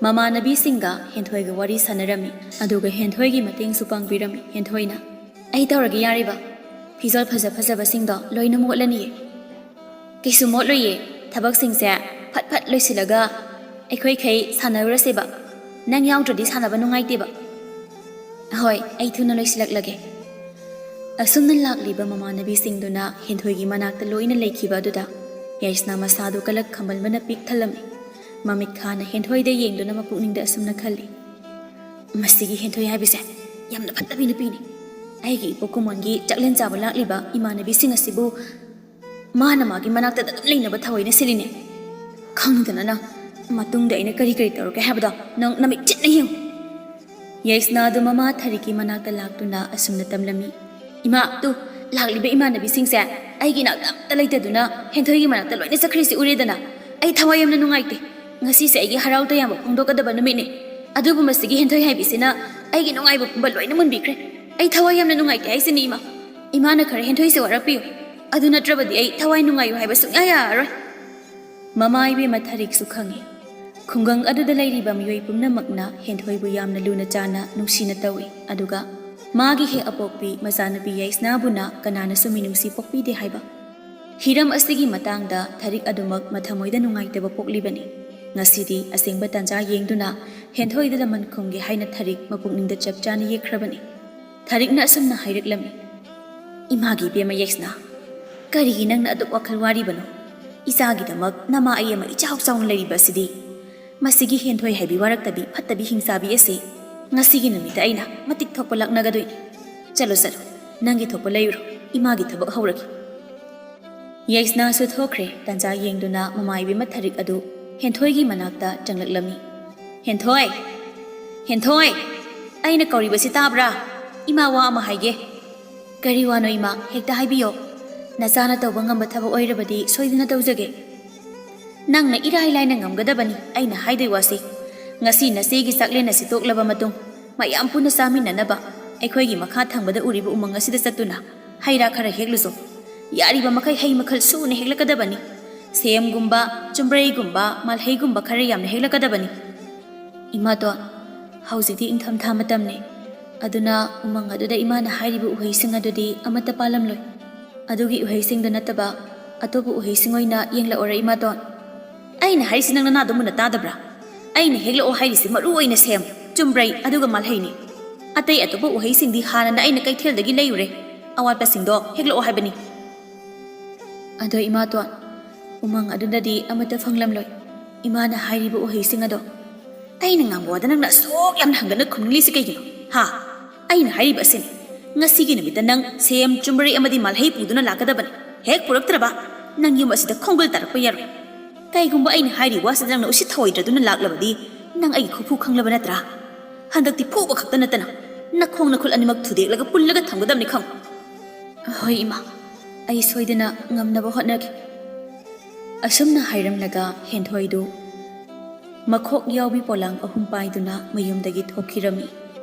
ꯃꯃꯥꯟꯅꯕꯤꯁꯤꯡꯒ ꯍꯦꯟꯊꯣꯏꯒ ꯋꯥꯔꯤ ꯁꯥꯟꯅꯔꯝꯃꯤ ꯑꯗꯨꯒ ꯍꯦꯟꯊꯣꯏꯒꯤ ꯃꯇꯦꯡꯁꯨ ꯄꯥꯡꯕꯤꯔꯝꯃꯤ ꯍꯦꯟꯊꯣꯏꯅ ꯑꯩ ꯇꯧꯔꯒꯦ ꯌꯥꯔꯤꯕ ꯐꯤꯖꯣꯜ ꯐꯖꯕꯁꯤꯡꯗꯣ ꯂꯣꯏꯅ ꯃꯣꯠꯂꯅꯤꯌꯦ ꯀꯩꯁꯨ ꯃꯣꯠꯂꯣꯏꯌꯦ ꯊꯕꯛꯁꯤꯡꯁꯦ ꯐꯠ ꯂꯣꯏꯁꯤꯜꯂꯒ ꯑꯩꯈꯣꯏꯈꯩ ꯁꯥꯟꯅꯔꯨꯔꯁꯦꯕ ꯅꯪ ꯌꯥꯎꯗ꯭ꯔꯗꯤ ꯁꯥꯟꯅꯕ ꯅꯨꯡꯉꯥꯏꯇꯦꯕ ꯍꯣꯏ ꯑꯩ ꯊꯨꯅ ꯂꯣꯏꯁꯤꯜꯂꯛꯂꯒꯦ ꯑꯁꯨꯝꯅ ꯂꯥꯛꯂꯤꯕ ꯃꯃꯥꯟꯅꯕꯤꯁꯤꯡꯗꯨꯅ ꯍꯦꯟꯊꯣꯏꯒꯤ ꯃꯅꯥꯛꯇ ꯂꯣꯏꯅ ꯂꯩꯈꯤꯕ ꯑꯗꯨꯗ ꯌꯥꯏꯁꯅꯥ ꯃꯁꯥꯗꯨ ꯀꯂꯛ ꯈꯝꯕꯟꯕꯅ ꯄꯤꯛ ꯊꯜꯂꯝꯃꯤ ꯃꯃꯤꯠ ꯈꯥꯅ ꯍꯦꯟꯊꯣꯏꯗ ꯌꯦꯡꯗꯨꯅ ꯃꯄꯨꯛꯅꯤꯡꯗ ꯑꯁꯨꯝꯅ ꯈꯜꯂꯤ ꯃꯁꯤꯒꯤ ꯍꯦꯟꯊꯣꯏ ꯍꯥꯏꯕꯁꯦ ꯌꯥꯝꯅ ꯐꯠꯇꯕꯤ ꯅꯨꯄꯤꯅꯤ ꯑꯩꯒꯤ ꯏꯄꯣꯛꯀꯨꯝꯃꯣꯟꯒꯤ ꯆꯥꯛꯂꯦꯟ ꯆꯥꯕ ꯂꯥꯛꯂꯤꯕ ꯏꯃꯥꯟꯅꯕꯤꯁꯤꯡ ꯑꯁꯤꯕꯨ ꯃꯥꯅ ꯃꯥꯒꯤ ꯃꯅꯥꯛꯇ ꯑꯗꯨꯝ ꯂꯩꯅꯕ ꯊꯑꯣꯏꯅ ꯁꯤꯜꯂꯤꯅꯦ ꯈꯪꯗꯅ ꯅꯪ ꯃꯇꯨꯡꯗ ꯑꯩꯅ ꯀꯔꯤ ꯇꯧꯔꯒꯦ ꯍꯥꯏꯕꯗꯣ ꯅꯪ ꯅꯃꯤꯠ ꯆꯤꯠꯅ ꯌꯦꯡꯉꯨ ꯌꯥꯏꯁꯅꯥꯗꯨ ꯃꯃꯥ ꯊꯥꯔꯤꯛꯀꯤ ꯃꯅꯥꯛꯇ ꯂꯥꯛꯇꯨꯅ ꯑꯁꯨꯝꯅ ꯇꯝꯂꯝꯃꯤ ꯏꯃꯥ ꯂꯥꯛꯂꯤꯕ ꯏꯃꯥꯟꯅꯕꯤꯁꯤꯡꯁꯦ ꯑꯩꯒꯤ ꯅꯥꯛꯇ ꯑꯝꯇ ꯂꯩꯇꯗꯨꯅ ꯍꯦꯟꯊꯣꯏꯒꯤ ꯃꯅꯥꯛꯇ ꯂꯣꯏꯅ ꯆꯠꯈ꯭ꯔꯤꯁꯤ ꯎꯔꯦꯗꯅ ꯑꯩ ꯊꯋꯥꯏ ꯌꯥꯝꯅ ꯅꯨꯡꯉꯥꯏꯇꯦ ꯉꯁꯤꯁꯦ ꯑꯩꯒꯤ ꯍꯔꯥꯎ ꯇꯌꯥꯝꯕ ꯐꯣꯡꯗꯣꯛꯀꯗꯕ ꯅꯨꯃꯤꯠꯅꯤ ꯑꯗꯨꯕꯨ ꯃꯁꯤꯒꯤ ꯍꯦꯟꯊꯣꯏ ꯍꯥꯏꯕꯤꯁꯤꯅ ꯑꯩꯒꯤ ꯅꯨꯡꯉꯥꯏꯕ ꯄꯨꯝꯕ ꯂꯣꯏꯅ ꯃꯨꯟꯕꯤꯈ꯭ꯔꯦ ꯑꯩ ꯊꯋꯥꯏ ꯌꯥꯝꯅ ꯅꯨꯡꯉꯥꯏꯇꯦ ꯍꯥꯏꯁꯤꯅꯤ ꯏꯃꯥꯅ ꯈꯔ ꯍꯦꯟꯊꯣꯏꯁꯦ ꯋꯥꯔꯛꯄꯤꯌꯨ ꯑꯗꯨ ꯅꯠꯇ꯭ꯔꯕꯗꯤ ꯑꯩ ꯊꯋꯥꯏ ꯅꯨꯡꯉꯥꯏꯌꯨ ꯍꯥꯏꯕ ꯁꯨꯡꯌꯥ ꯌꯥꯔꯔꯣꯏ ꯃꯃꯥ ꯏꯕꯦꯝꯃ ꯊꯥꯔꯤꯛꯁꯨ ꯈꯪꯉꯤ ꯈꯨꯡꯒꯪ ꯑꯗꯨꯗ ꯂꯩꯔꯤꯕ ꯃꯤꯑꯣꯏ ꯄꯨꯝꯅꯃꯛꯅ ꯍꯦꯟꯊꯣꯏꯕꯨ ꯌꯥꯝꯅ ꯂꯨꯅ ꯆꯥꯅ ꯅꯨꯡꯁꯤꯅ ꯇꯧꯏ ꯑꯗꯨꯒ ꯃꯥꯒꯤ ꯍꯦꯛ ꯑꯄꯣꯛꯄꯤ ꯃꯆꯥꯅꯨꯄꯤ ꯌꯥꯏꯁꯅꯥꯕꯨꯅ ꯀꯅꯥꯅꯁꯨ ꯃꯤꯅꯨꯡꯁꯤ ꯄꯣꯛꯄꯤꯗꯦ ꯍꯥꯏꯕ ꯍꯤꯔꯝ ꯑꯁꯤꯒꯤ ꯃꯇꯥꯡꯗ ꯊꯥꯔꯤꯛ ꯑꯗꯨꯃꯛ ꯃꯊꯃꯣꯏꯗ ꯅꯨꯡꯉꯥꯏꯇꯕ ꯄꯣꯛꯂꯤꯕꯅꯤ ꯉꯁꯤꯗꯤ ꯑꯁꯦꯡꯕ ꯇꯥꯟꯖꯥ ꯌꯦꯡꯗꯨꯅ ꯍꯦꯟꯊꯣꯏꯗ ꯂꯃꯟ ꯈꯨꯝꯒꯦ ꯍꯥꯏꯅ ꯊꯥꯔꯤꯛ ꯃꯄꯨꯛꯅꯤꯡꯗ ꯆꯞ ꯆꯥꯅ ꯌꯦꯛꯈ꯭ꯔꯕꯅꯤ ꯊꯥꯔꯤꯛꯅ ꯑꯁꯨꯝꯅ ꯍꯥꯏꯔꯛꯂꯝꯃꯤ ꯏꯃꯥꯒꯤ ꯏꯕꯦꯝꯃ ꯌꯥꯏꯁꯅꯥ ꯀꯔꯤꯒꯤ ꯅꯪꯅ ꯑꯗꯨꯛ ꯋꯥꯈꯜ ꯋꯥꯔꯤꯕꯅꯣ ꯏꯆꯥꯒꯤꯗꯃꯛ ꯅꯃꯥ ꯑꯩ ꯑꯃ ꯏꯆꯥꯎ ꯆꯥꯎꯅ ꯂꯩꯔꯤꯕ ꯑꯁꯤꯗꯤ ꯃꯁꯤꯒꯤ ꯍꯦꯟꯊꯣꯏ ꯍꯥꯏꯕꯤ ꯋꯥꯔꯛꯇꯕꯤ ꯐꯠꯇꯕꯤ ꯍꯤꯡꯆꯥꯕꯤ ꯑꯁꯤ ꯉꯁꯤꯒꯤ ꯅꯨꯃꯤꯠꯇ ꯑꯩꯅ ꯃꯇꯤꯛ ꯊꯣꯛꯄ ꯂꯥꯛꯅꯒꯗꯣꯏꯅꯤ ꯆꯠꯂꯣ ꯅꯪꯒꯤ ꯊꯣꯛꯄ ꯂꯩꯔꯨꯔꯣ ꯏꯃꯥꯒꯤ ꯊꯕꯛ ꯍꯧꯔꯒꯦ ꯌꯥꯏꯁꯅꯥꯁꯨ ꯊꯣꯛꯈ꯭ರೆ ꯇꯥꯟꯖꯥ ꯌꯦꯡꯗꯨꯅ ꯃꯃꯥ ꯏꯕꯦꯝꯃ ꯊꯥꯔꯤꯛ ꯑꯗꯨ ꯍꯦꯟꯊꯣꯏꯒꯤ ꯃꯅꯥꯛꯇ ꯆꯪꯂꯛꯂꯝꯃꯤ ꯍꯦꯟꯊꯣꯏ ꯑꯩꯅ ꯀꯧꯔꯤꯕꯁꯤ ꯇꯥꯕ꯭ꯔꯥ ꯏꯃꯥ ꯋꯥ ꯑꯃ ꯍꯥꯏꯒꯦ ꯀꯔꯤ ꯋꯥꯅꯣ ꯏꯃꯥ ꯍꯦꯛꯇ ꯍꯥꯏꯕꯤꯌꯣ ꯅꯆꯥꯅ ꯇꯧꯕ ꯉꯝꯕ ꯊꯕꯛ ꯑꯣꯏꯔꯕꯗꯤ ꯁꯣꯏꯗꯅ ꯇꯧꯖꯒꯦ ꯅꯪꯅ ꯏꯔꯥꯏ ꯂꯥꯏꯅ ꯉꯝꯒꯗꯕꯅꯤ ꯑꯩꯅ ꯍꯥꯏꯗꯣꯏ ꯋꯥꯁꯤ ꯉꯁꯤ ꯅꯆꯦꯒꯤ ꯆꯥꯛꯂꯦꯟ ꯑꯁꯤ ꯇꯣꯛꯂꯕ ꯃꯇꯨꯡ ꯃꯌꯥꯝ ꯄꯨꯟꯅ ꯆꯥꯃꯤꯟꯅꯅꯕ ꯑꯩꯈꯣꯏꯒꯤ ꯃꯈꯥ ꯊꯪꯕꯗ ꯎꯔꯤꯕ ꯎꯃꯪ ꯑꯁꯤꯗ ꯆꯠꯇꯨꯅ ꯍꯩꯔꯥ ꯈꯔ ꯍꯦꯛꯂꯨꯁꯨ ꯌꯥꯔꯤꯕ ꯃꯈꯩ ꯍꯩ ꯃꯈꯜ ꯁꯨꯅ ꯍꯦꯛꯂꯛꯀꯗꯕꯅꯤ ꯁꯦꯝꯒꯨꯝꯕ ꯆꯨꯝꯕ꯭ꯔꯩꯒꯨꯝꯕ ꯃꯥꯜꯍꯩꯒꯨꯝꯕ ꯈꯔ ꯌꯥꯝꯅ ꯍꯦꯛꯂꯛꯀꯗꯕꯅꯤ ꯏꯃꯥꯇꯣꯟ ꯍꯧꯖꯤꯛꯇꯤ ꯏꯪꯊꯝꯊꯥ ꯃꯇꯝꯅꯤ ꯑꯗꯨꯅ ꯎꯃꯪ ꯑꯗꯨꯗ ꯏꯃꯥꯅ ꯍꯥꯏꯔꯤꯕ ꯎꯍꯩꯁꯤꯡ ꯑꯗꯨꯗꯤ ꯑꯃꯠꯇ ꯄꯥꯜꯂꯝꯂꯣꯏ ꯑꯗꯨꯒꯤ ꯎꯍꯩꯁꯤꯡꯗꯨ ꯅꯠꯇꯕ ꯑꯇꯣꯞꯄ ꯎꯍꯩꯁꯤꯡ ꯑꯣꯏꯅ ꯌꯦꯡꯂꯛꯑꯣꯔ ꯏꯃꯥꯇꯣꯟ ꯑꯩꯅ ꯍꯥꯏꯔꯤꯁꯤ ꯅꯪ ꯅꯅꯥꯗꯣ ꯃꯨꯟꯅ ꯇꯥꯗꯕ꯭ꯔꯥ? ꯑꯩꯅ ꯍꯦꯛꯂꯛꯑꯣ ꯍꯥꯏꯔꯤꯁꯤ ꯃꯔꯨ ꯑꯣꯏꯅ ꯁꯦꯝ, ꯆꯨꯝꯕ꯭ꯔꯩ ꯑꯗꯨꯒ ꯃꯥꯜꯍꯩꯅꯤ꯫ ꯑꯇꯩ ꯑꯇꯣꯞꯄ ꯎꯍꯩꯁꯤꯡꯗꯤ ꯍꯥꯟꯅꯅ ꯑꯩꯅ ꯀꯩꯊꯦꯜꯗꯒꯤ ꯂꯩꯔꯨꯔꯦ꯫ ꯑꯋꯥꯠꯄꯁꯤꯡꯗꯣ ꯍꯦꯛꯂꯛꯑꯣ ꯍꯥꯏꯕꯅꯤ꯫ ꯑꯗꯣ ꯏꯃꯥꯇꯣꯟ, ꯎꯃꯪ ꯑꯗꯨꯗꯗꯤ ꯑꯃꯠꯇ ꯐꯪꯂꯝꯂꯣꯏ꯫ ꯏꯃꯥꯅ ꯍꯥꯏꯔꯤꯕ ꯎꯍꯩꯁꯤꯡ ꯑꯗꯣ ꯑꯩꯅ ꯉꯥꯡꯕ ꯋꯥꯗ ꯅꯪꯅ ꯑꯁꯨꯛ ꯌꯥꯝꯅ ꯍꯪꯒꯠꯅ ꯈꯨꯝꯅꯤꯡꯂꯤꯁꯤ ꯀꯩꯒꯤꯅꯣ? ꯍꯥ? ꯑꯩꯅ ꯍꯥꯏꯔꯤꯕ ꯑꯁꯤꯅꯤ, ꯉꯁꯤꯒꯤ ꯅꯨꯃꯤꯠꯇ ꯅꯪ ꯁꯦꯝ, ꯆꯨꯝꯕ꯭ꯔꯩ ꯑꯃꯗꯤ ꯃꯥꯜꯍꯩ ꯄꯨꯗꯨꯅ ꯂꯥꯛꯀꯗꯕꯅꯤ꯫ ꯍꯦꯛ ꯄꯨꯔꯛꯇ꯭ꯔꯕ ꯅꯪ ꯌꯨꯝ ꯑꯁꯤꯗ ꯈꯣꯡꯒꯨꯜ ꯇꯥꯔꯛꯄ ꯌꯥꯔꯣꯏ꯫ ꯀꯩꯒꯨꯝꯕ ꯑꯩꯅ ꯍꯥꯏꯔꯤꯕ ꯋꯥꯁꯤꯗ ꯅꯪꯅ ꯎꯁꯤꯠ ꯊꯑꯣꯏꯗ꯭ꯔꯗꯨꯅ ꯂꯥꯛꯂꯕꯗꯤ ꯅꯪ ꯑꯩꯒꯤ ꯈꯨꯐꯨ ꯈꯪꯂꯕ ꯅꯠꯇ꯭ꯔꯥ? ꯍꯟꯗꯛꯇꯤ ꯐꯨꯕ ꯈꯛꯇ ꯅꯠꯇꯅ ꯅꯈꯣꯡ ꯅꯈꯨꯠ ꯑꯅꯤꯃꯛ ꯊꯨꯗꯦꯛꯂꯒ ꯄꯨꯜꯂꯒ ꯊꯝꯒꯗꯕꯅꯤ ꯈꯪ? ꯍꯣꯏ ꯏꯃꯥ, ꯑꯩ ꯁꯣꯏꯗꯅ ꯉꯝꯅꯕ ꯍꯣꯠꯅꯒꯦ꯫ ꯑꯁꯨꯝꯅ ꯍꯥꯏꯔꯝꯂꯒ ꯍꯦꯟꯊꯣꯏꯗꯨ ꯃꯈꯣꯛ ꯌꯥꯎꯕꯤ ꯄꯣꯂꯥꯡ 3 ꯄꯥꯏꯗꯨꯅ ꯃꯌꯨꯝꯗꯒꯤ ꯊꯣꯛꯈꯤꯔꯝꯃꯤ꯫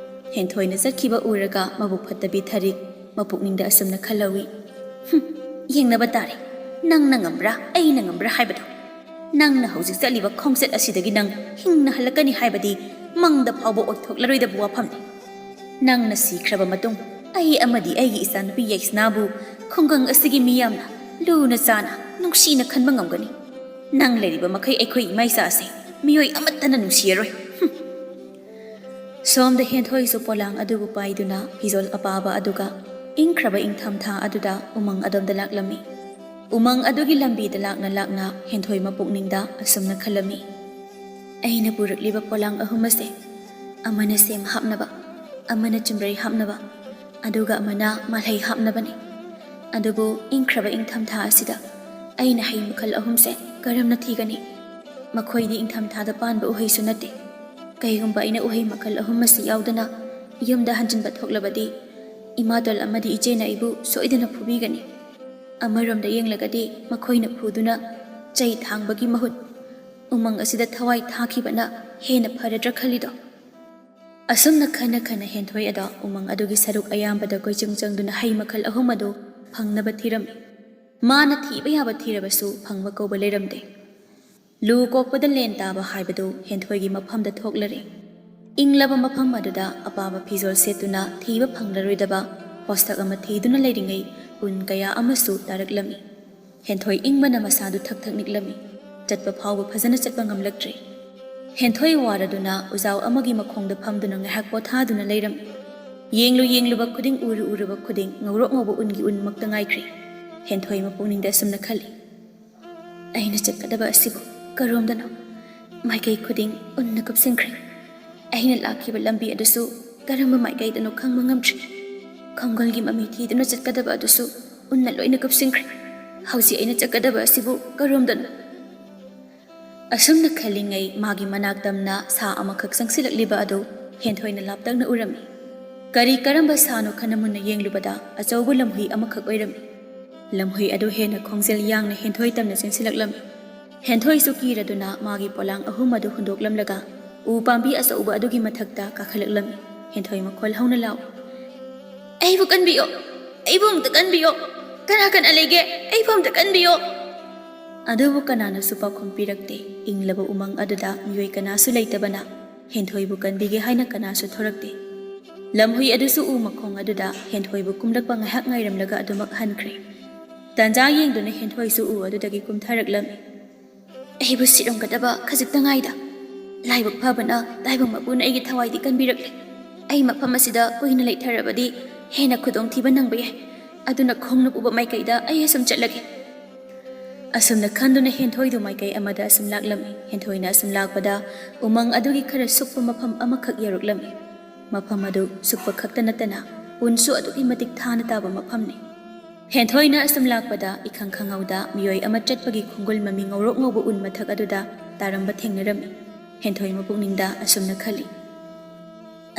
ꯍꯦꯟꯊꯣꯏꯅ ꯆꯠꯈꯤꯕ ꯎꯔꯒ ꯃꯕꯨꯛ ꯐꯠꯇꯕꯤ ꯊꯔꯤꯛ ꯃꯄꯨꯛꯅꯤꯡꯗ ꯑꯁꯨꯝꯅ ꯈꯜꯍꯧꯏ꯫ ꯌꯦꯡꯅꯕ ꯇꯥꯔꯦ, ꯅꯪꯅ ꯉꯝꯕ꯭ꯔꯥ ꯑꯩꯅ ꯉꯝꯕ꯭ꯔꯥ ꯍꯥꯏꯕꯗꯣ꯫ ꯅꯪꯅ ꯍꯧꯖꯤꯛ ꯆꯠꯂꯤꯕ ꯈꯣꯡꯆꯠ ꯑꯁꯤꯗꯒꯤ ꯅꯪ ꯍꯤꯡꯅ ꯍꯜꯂꯛꯀꯅꯤ ꯍꯥꯏꯕꯗꯤ ꯃꯪꯗ ꯐꯥꯎꯕ ꯑꯣꯏꯊꯣꯛꯂꯔꯣꯏꯗꯕ ꯋꯥꯐꯝꯅꯤ꯫ ꯅꯪꯅ ꯁꯤꯈ꯭ꯔꯕ ꯃꯇꯨꯡ ꯑꯩ ꯑꯃꯗꯤ ꯑꯩꯒꯤ ꯏꯆꯥꯅꯨꯄꯤ ꯌꯥꯏꯁꯅꯥꯕꯨ ꯈꯨꯡꯒꯪ ꯑꯁꯤꯒꯤ ꯃꯤꯌꯥꯝꯅ ꯂꯨꯅ ꯆꯥꯅ ꯅꯨꯡꯁꯤꯅ ꯈꯟꯕ ꯉꯝꯒꯅꯤ꯫ ꯅꯪ ꯂꯩꯔꯤꯕ ꯃꯈꯩ ꯑꯩꯈꯣꯏ ꯏꯃꯥ ꯏꯆꯥ ꯑꯁꯤ ꯃꯤꯑꯣꯏ ꯑꯃꯠꯇꯅ ꯅꯨꯡꯁꯤꯔꯔꯣꯏ꯫ ꯁꯣꯝꯗ ꯍꯦꯟꯊꯣꯏꯁꯨ ꯄꯣꯂꯥꯡ ꯑꯗꯨꯕꯨ ꯄꯥꯏꯗꯨꯅ ꯐꯤꯖꯣꯜ ꯑꯄꯥꯕ ꯑꯗꯨꯒ ꯏꯪꯈ꯭ꯔꯕ ꯏꯪꯊꯝꯊꯥ ꯑꯗꯨꯗ ꯎꯃꯪ ꯑꯗꯣꯝꯗ ꯂꯥꯛꯂꯝꯃꯤ꯫ ꯎꯃꯪ ꯑꯗꯨꯒꯤ ꯂꯝꯕꯤꯗ ꯂꯥꯛꯅ ꯂꯥꯛꯅ ꯍꯦꯟꯊꯣꯏ ꯃꯄꯨꯛꯅꯤꯡꯗ ꯑꯁꯨꯝꯅ ꯈꯜꯂꯝꯃꯤ꯫ ꯑꯩꯅ ꯄꯨꯔꯛꯂꯤꯕ ꯄꯣꯂꯥꯡ 3 ꯑꯁꯦ ꯑꯃꯅ ꯁꯦꯝ ꯍꯥꯞꯅꯕ, ꯑꯃꯅ ꯆꯨꯝꯕ꯭ꯔꯩ ꯍꯥꯞꯅꯕ, ꯑꯗꯨꯒ ꯑꯃꯅ ꯃꯥꯜꯍꯩ ꯍꯥꯞꯅꯕꯅꯤ꯫ ꯑꯗꯨꯕꯨ ꯏꯪꯈ꯭ꯔꯕ ꯏꯪꯊꯝꯊꯥ ꯑꯁꯤꯗ ꯑꯩꯅ ꯍꯩ ꯃꯈꯜ 3ꯁꯦ ꯀꯔꯝꯅ ꯊꯤꯒꯅꯤ? ꯃꯈꯣꯏꯗꯤ ꯏꯪꯊꯝꯊꯥꯗ ꯄꯥꯟꯕ ꯎꯍꯩꯁꯨ ꯅꯠꯇꯦ꯫ ꯀꯩꯒꯨꯝꯕ ꯑꯩꯅ ꯎꯍꯩ ꯃꯈꯜ 3 ꯑꯁꯤ ꯌꯥꯎꯗꯅ ꯌꯨꯝꯗ ꯍꯟꯖꯤꯟꯕ ꯊꯣꯛꯂꯕꯗꯤ ꯏꯃꯥꯇꯣꯜ ꯑꯃꯗꯤ ꯏꯆꯦꯅ ꯑꯩꯕꯨ ꯁꯣꯏꯗꯅ ꯐꯨꯕꯤꯒꯅꯤ꯫ ꯑꯃꯔꯣꯝꯗ ꯌꯦꯡꯂꯒꯗꯤ ꯃꯈꯣꯏꯅ ꯐꯨꯗꯨꯅ ꯆꯩ ꯊꯥꯡꯕꯒꯤ ꯃꯍꯨꯠ ꯎꯃꯪ ꯑꯁꯤꯗ ꯊꯋꯥꯏ ꯊꯥꯈꯤꯕꯅ ꯍꯦꯟꯅ ꯐꯔꯗ꯭ꯔꯥ ꯈꯜꯂꯤꯗꯣ꯫ ꯑꯁꯨꯝꯅ ꯈꯟꯅ ꯈꯟꯅ ꯍꯦꯟꯊꯣꯏ ꯑꯗꯣ ꯎꯃꯪ ꯑꯗꯨꯒꯤ ꯁꯔꯨꯛ ꯑꯌꯥꯝꯕꯗ ꯀꯣꯏꯆꯪ ꯆꯪꯗꯨꯅ ꯍꯩ ꯃꯈꯜ 3 ꯑꯗꯨ ꯐꯪꯅꯕ ꯊꯤꯔꯝꯃꯤ꯫ ꯃꯥꯅ ꯊꯤꯕ ꯌꯥꯕ ꯊꯤꯔꯕꯁꯨ ꯐꯪꯕ ꯀꯧꯕ ꯂꯩꯔꯝꯗꯦ꯫ ꯂꯨ ꯀꯣꯛꯄꯗ ꯂꯦꯟ ꯇꯥꯕ ꯍꯥꯏꯕꯗꯨ ꯍꯦꯟꯊꯣꯏꯒꯤ ꯃꯐꯝꯗ ꯊꯣꯛꯂꯔꯦ꯫ ꯏꯪꯂꯕ ꯃꯐꯝ ꯑꯗꯨꯗ ꯑꯄꯥꯕ ꯐꯤꯖꯣꯜ ꯁꯦꯠꯇꯨꯅ ꯊꯤꯕ ꯐꯪꯂꯔꯣꯏꯗꯕ ꯄꯣꯠꯁꯛ ꯑꯃ ꯊꯤꯗꯨꯅ ꯂꯩꯔꯤꯉꯩ ꯎꯟ ꯀꯌా ꯑꯃꯁꯨ ꯇꯥꯔꯛꯂꯝꯃꯤ꯫ ꯍꯦꯟꯊꯣꯏ ꯏꯪꯕꯅ ꯃꯁꯥꯗꯨ ꯊꯛ ꯊꯛ ꯅꯤꯛꯂꯝꯃꯤ꯫ ꯆꯠꯄ ꯐꯥꯎꯕ ꯐꯖꯅ ꯆꯠꯄ ꯉꯝꯂꯛꯇ꯭ꯔꯦ꯫ ꯍꯦꯟꯊꯣꯏ ꯋꯥꯔꯗꯨꯅ ꯎꯖꯥꯎ ꯑꯃꯒꯤ ꯃꯈꯣꯡꯗ ꯐꯝꯗꯨꯅ ꯉꯥꯏꯍꯥꯛ ꯄꯣꯊꯥꯗꯨꯅ ꯂꯩꯔꯝꯃꯤ꯫ ꯌꯦꯡꯂꯨꯕ ꯈꯨꯗꯤꯡ ꯎꯔꯨꯕ ꯈꯨꯗꯤꯡ ꯉꯧꯔꯣꯛ ꯉꯧꯕ ꯎꯟꯒꯤ ꯎꯟꯃꯛꯇ ꯉꯥꯏꯈ꯭ꯔꯦ꯫ ꯍꯦꯟꯊꯣꯏ ꯃꯄꯨꯛꯅꯤꯡꯗ ꯑꯁꯨꯝꯅ ꯈꯜꯂꯤ, ꯑꯩꯅ ꯆꯠꯀꯗꯕ ꯑꯁꯤꯕꯨ ꯀꯔꯣꯝꯗꯅꯣ? ꯃꯥꯏꯀꯩ ꯈꯨꯗꯤꯡ ꯎꯟꯅ ꯀꯨꯞꯁꯤꯟꯈ꯭ꯔꯦ꯫ ꯑꯩꯅ ꯂꯥꯛꯈꯤꯕ ꯂꯝꯕꯤ ꯑꯗꯨꯁꯨ ꯀꯔꯝꯕ ꯃꯥꯏꯀꯩꯗꯅꯣ ꯈꯪꯕ ꯉꯝꯗ꯭ꯔꯦ꯫ ꯈꯣꯡꯒꯣꯜꯒꯤ ꯃꯃꯤ ꯊꯤꯗꯨꯅ ꯆꯠꯀꯗꯕ ꯑꯗꯨꯁꯨ ꯎꯟꯅ ꯂꯣꯏꯅ ꯀꯨꯞꯁꯤꯟꯈ꯭ꯔꯦ꯫ ꯍꯧꯖꯤꯛ ꯑꯩꯅ ꯆꯠꯀꯗꯕ ꯑꯁꯤꯕꯨ ꯀꯔꯣꯝꯗꯅꯣ? ꯑꯁꯨꯝꯅ ꯈꯜꯂꯤꯉꯩ ꯃꯥꯒꯤ ꯃꯅꯥꯛꯇꯝꯅ ꯁꯥ ꯑꯃꯈꯛ ꯆꯪꯁꯤꯜꯂꯛꯂꯤꯕ ꯑꯗꯨ ꯍꯦꯟꯊꯣꯏꯅ ꯂꯥꯞꯇꯛꯅ ꯎꯔꯝꯃꯤ꯫ ꯀꯔꯝꯕ ꯁꯥꯅꯣ ꯈꯟꯅ ꯃꯨꯟꯅ ꯌꯦꯡꯂꯨꯕꯗ ꯑꯆꯧꯕ ꯂꯝꯍꯨꯏ ꯑꯃꯈꯛ ꯑꯣꯏꯔꯝꯃꯤ꯫ ꯂꯝꯍꯨꯏ ꯑꯗꯨ ꯍꯦꯟꯅ ꯈꯣꯡꯖꯦꯜ ꯌꯥꯡꯅ ꯍꯦꯟꯊꯣꯏ ꯇꯝꯅ ꯆꯦꯟꯁꯤꯜꯂꯛꯂꯝꯃꯤ꯫ ꯍꯦꯟꯊꯣꯏꯁꯨ ꯀꯤꯔꯗꯨꯅ ꯃꯥꯒꯤ ꯄꯣꯂꯥꯡ 3 ꯑꯗꯨ ꯍꯨꯟꯗꯣꯛꯂꯝꯂꯒ ꯎ ꯄꯥꯝꯕꯤ ꯑꯆꯧꯕ ꯑꯗꯨꯒꯤ ꯃꯊꯛꯇ ꯀꯥꯈꯠꯂꯛꯂꯝꯃꯤ꯫ ꯍꯦꯟꯊꯣꯏ ꯃꯈꯣꯜ ꯍꯧꯅ ꯂꯥꯎꯏ, ꯑꯩꯕꯨ ꯀꯟꯕꯤꯌꯣ! ꯑꯩꯕꯨ ꯑꯃꯨꯛꯇ ꯀꯟꯕꯤꯌꯣ! ꯀꯅꯥ ꯀꯅꯥ ꯂꯩꯒꯦ? ꯑꯩꯕꯨ ꯑꯃꯨꯛꯇ ꯀꯟꯕꯤꯌꯣ! ꯑꯗꯨꯕꯨ ꯀꯅꯥꯅꯁꯨ ꯄꯥꯎꯈꯨꯝ ꯄꯤꯔꯛꯇꯦ꯫ ꯏꯪꯂꯕ ꯎꯃꯪ ꯑꯗꯨꯗ ꯃꯤꯑꯣꯏ ꯀꯅꯥꯁꯨ ꯂꯩꯇꯕꯅ ꯍꯦꯟꯊꯣꯏꯕꯨ ꯀꯟꯕꯤꯒꯦ ꯍꯥꯏꯅ ꯀꯅꯥꯁꯨ ꯊꯣꯔꯛꯇꯦ꯫ ꯂꯝꯍꯨꯏ ꯑꯗꯨꯁꯨ ꯎ ꯃꯈꯣꯡ ꯑꯗꯨꯗ ꯍꯦꯟꯊꯣꯏꯕꯨ ꯀꯨꯝꯂꯛꯄ ꯉꯥꯏꯍꯥꯛ ꯉꯥꯏꯔꯝꯂꯒ ꯑꯗꯨꯃꯛ ꯍꯟꯈ꯭ꯔꯦ꯫ ꯇꯟꯖꯥ ꯌꯦꯡꯗꯨꯅ ꯍꯦꯟꯊꯣꯏꯁꯨ ꯎ ꯑꯗꯨꯗꯒꯤ ꯀꯨꯝꯊꯔꯛꯂꯝꯃꯤ꯫ ꯑꯩꯕꯨ ꯁꯤꯔꯝꯒꯗꯕ ꯈꯖꯤꯛꯇꯉꯥꯏꯗ ꯂꯥꯏꯕꯛ ꯐꯕꯅ ꯇꯥꯏꯕꯪ ꯃꯄꯨꯅ ꯑꯩꯒꯤ ꯊꯋꯥꯏꯗꯤ ꯀꯟꯕꯤꯔꯛꯂꯦ꯫ ꯑꯩ ꯃꯐꯝ ꯑꯁꯤꯗ ꯀꯨꯏꯅ ꯂꯩꯊꯔꯕꯗꯤ ꯍꯦꯟꯅ ꯈꯨꯗꯣꯡꯊꯤꯕ ꯅꯪꯕ ꯌꯥꯏ꯫ ꯑꯗꯨꯅ ꯈꯣꯡꯅ ꯄꯨꯕ ꯃꯥꯏꯀꯩꯗ ꯑꯩ ꯑꯁꯨꯝ ꯆꯠꯂꯒꯦ꯫ ꯑꯁꯨꯝꯅ ꯈꯟꯗꯨꯅ ꯍꯦꯟꯊꯣꯏꯗꯨ ꯃꯥꯏꯀꯩ ꯑꯃꯗ ꯑꯁꯨꯝ ꯂꯥꯛꯂꯝꯃꯤ꯫ ꯍꯦꯟꯊꯣꯏꯅ ꯑꯁꯨꯝ ꯂꯥꯛꯄꯗ ꯎꯃꯪ ꯑꯗꯨꯒꯤ ꯈꯔ ꯁꯨꯛꯄ ꯃꯐꯝ ꯑꯃꯈꯛ ꯌꯧꯔꯛꯂꯝꯃꯤ꯫ ꯃꯐꯝ ꯑꯗꯨ ꯁꯨꯛꯄ ꯈꯛꯇ ꯅꯠꯇꯅ ꯎꯟꯁꯨ ꯑꯗꯨꯛꯀꯤ ꯃꯇꯤꯛ ꯊꯥꯅ ꯇꯥꯕ ꯃꯐꯝꯅꯤ꯫ ꯍꯦꯟꯊꯣꯏꯅ ꯑꯁꯨꯝ ꯂꯥꯛꯄꯗ ꯏꯈꯪ ꯈꯪꯍꯧꯗ ꯃꯤꯑꯣꯏ ꯑꯃ ꯆꯠꯄꯒꯤ ꯈꯣꯡꯒꯨꯜ ꯃꯃꯤ ꯉꯧꯔꯣꯛ ꯉꯧꯕ ꯎꯟ ꯃꯊꯛ ꯑꯗꯨꯗ ꯇꯥꯔꯝꯕ ꯊꯦꯡꯅꯔꯝꯃꯤ꯫ ꯍꯦꯟꯊꯣꯏ ꯃꯄꯨꯛꯅꯤꯡꯗ ꯑꯁꯨꯝꯅ ꯈꯜꯂꯤ,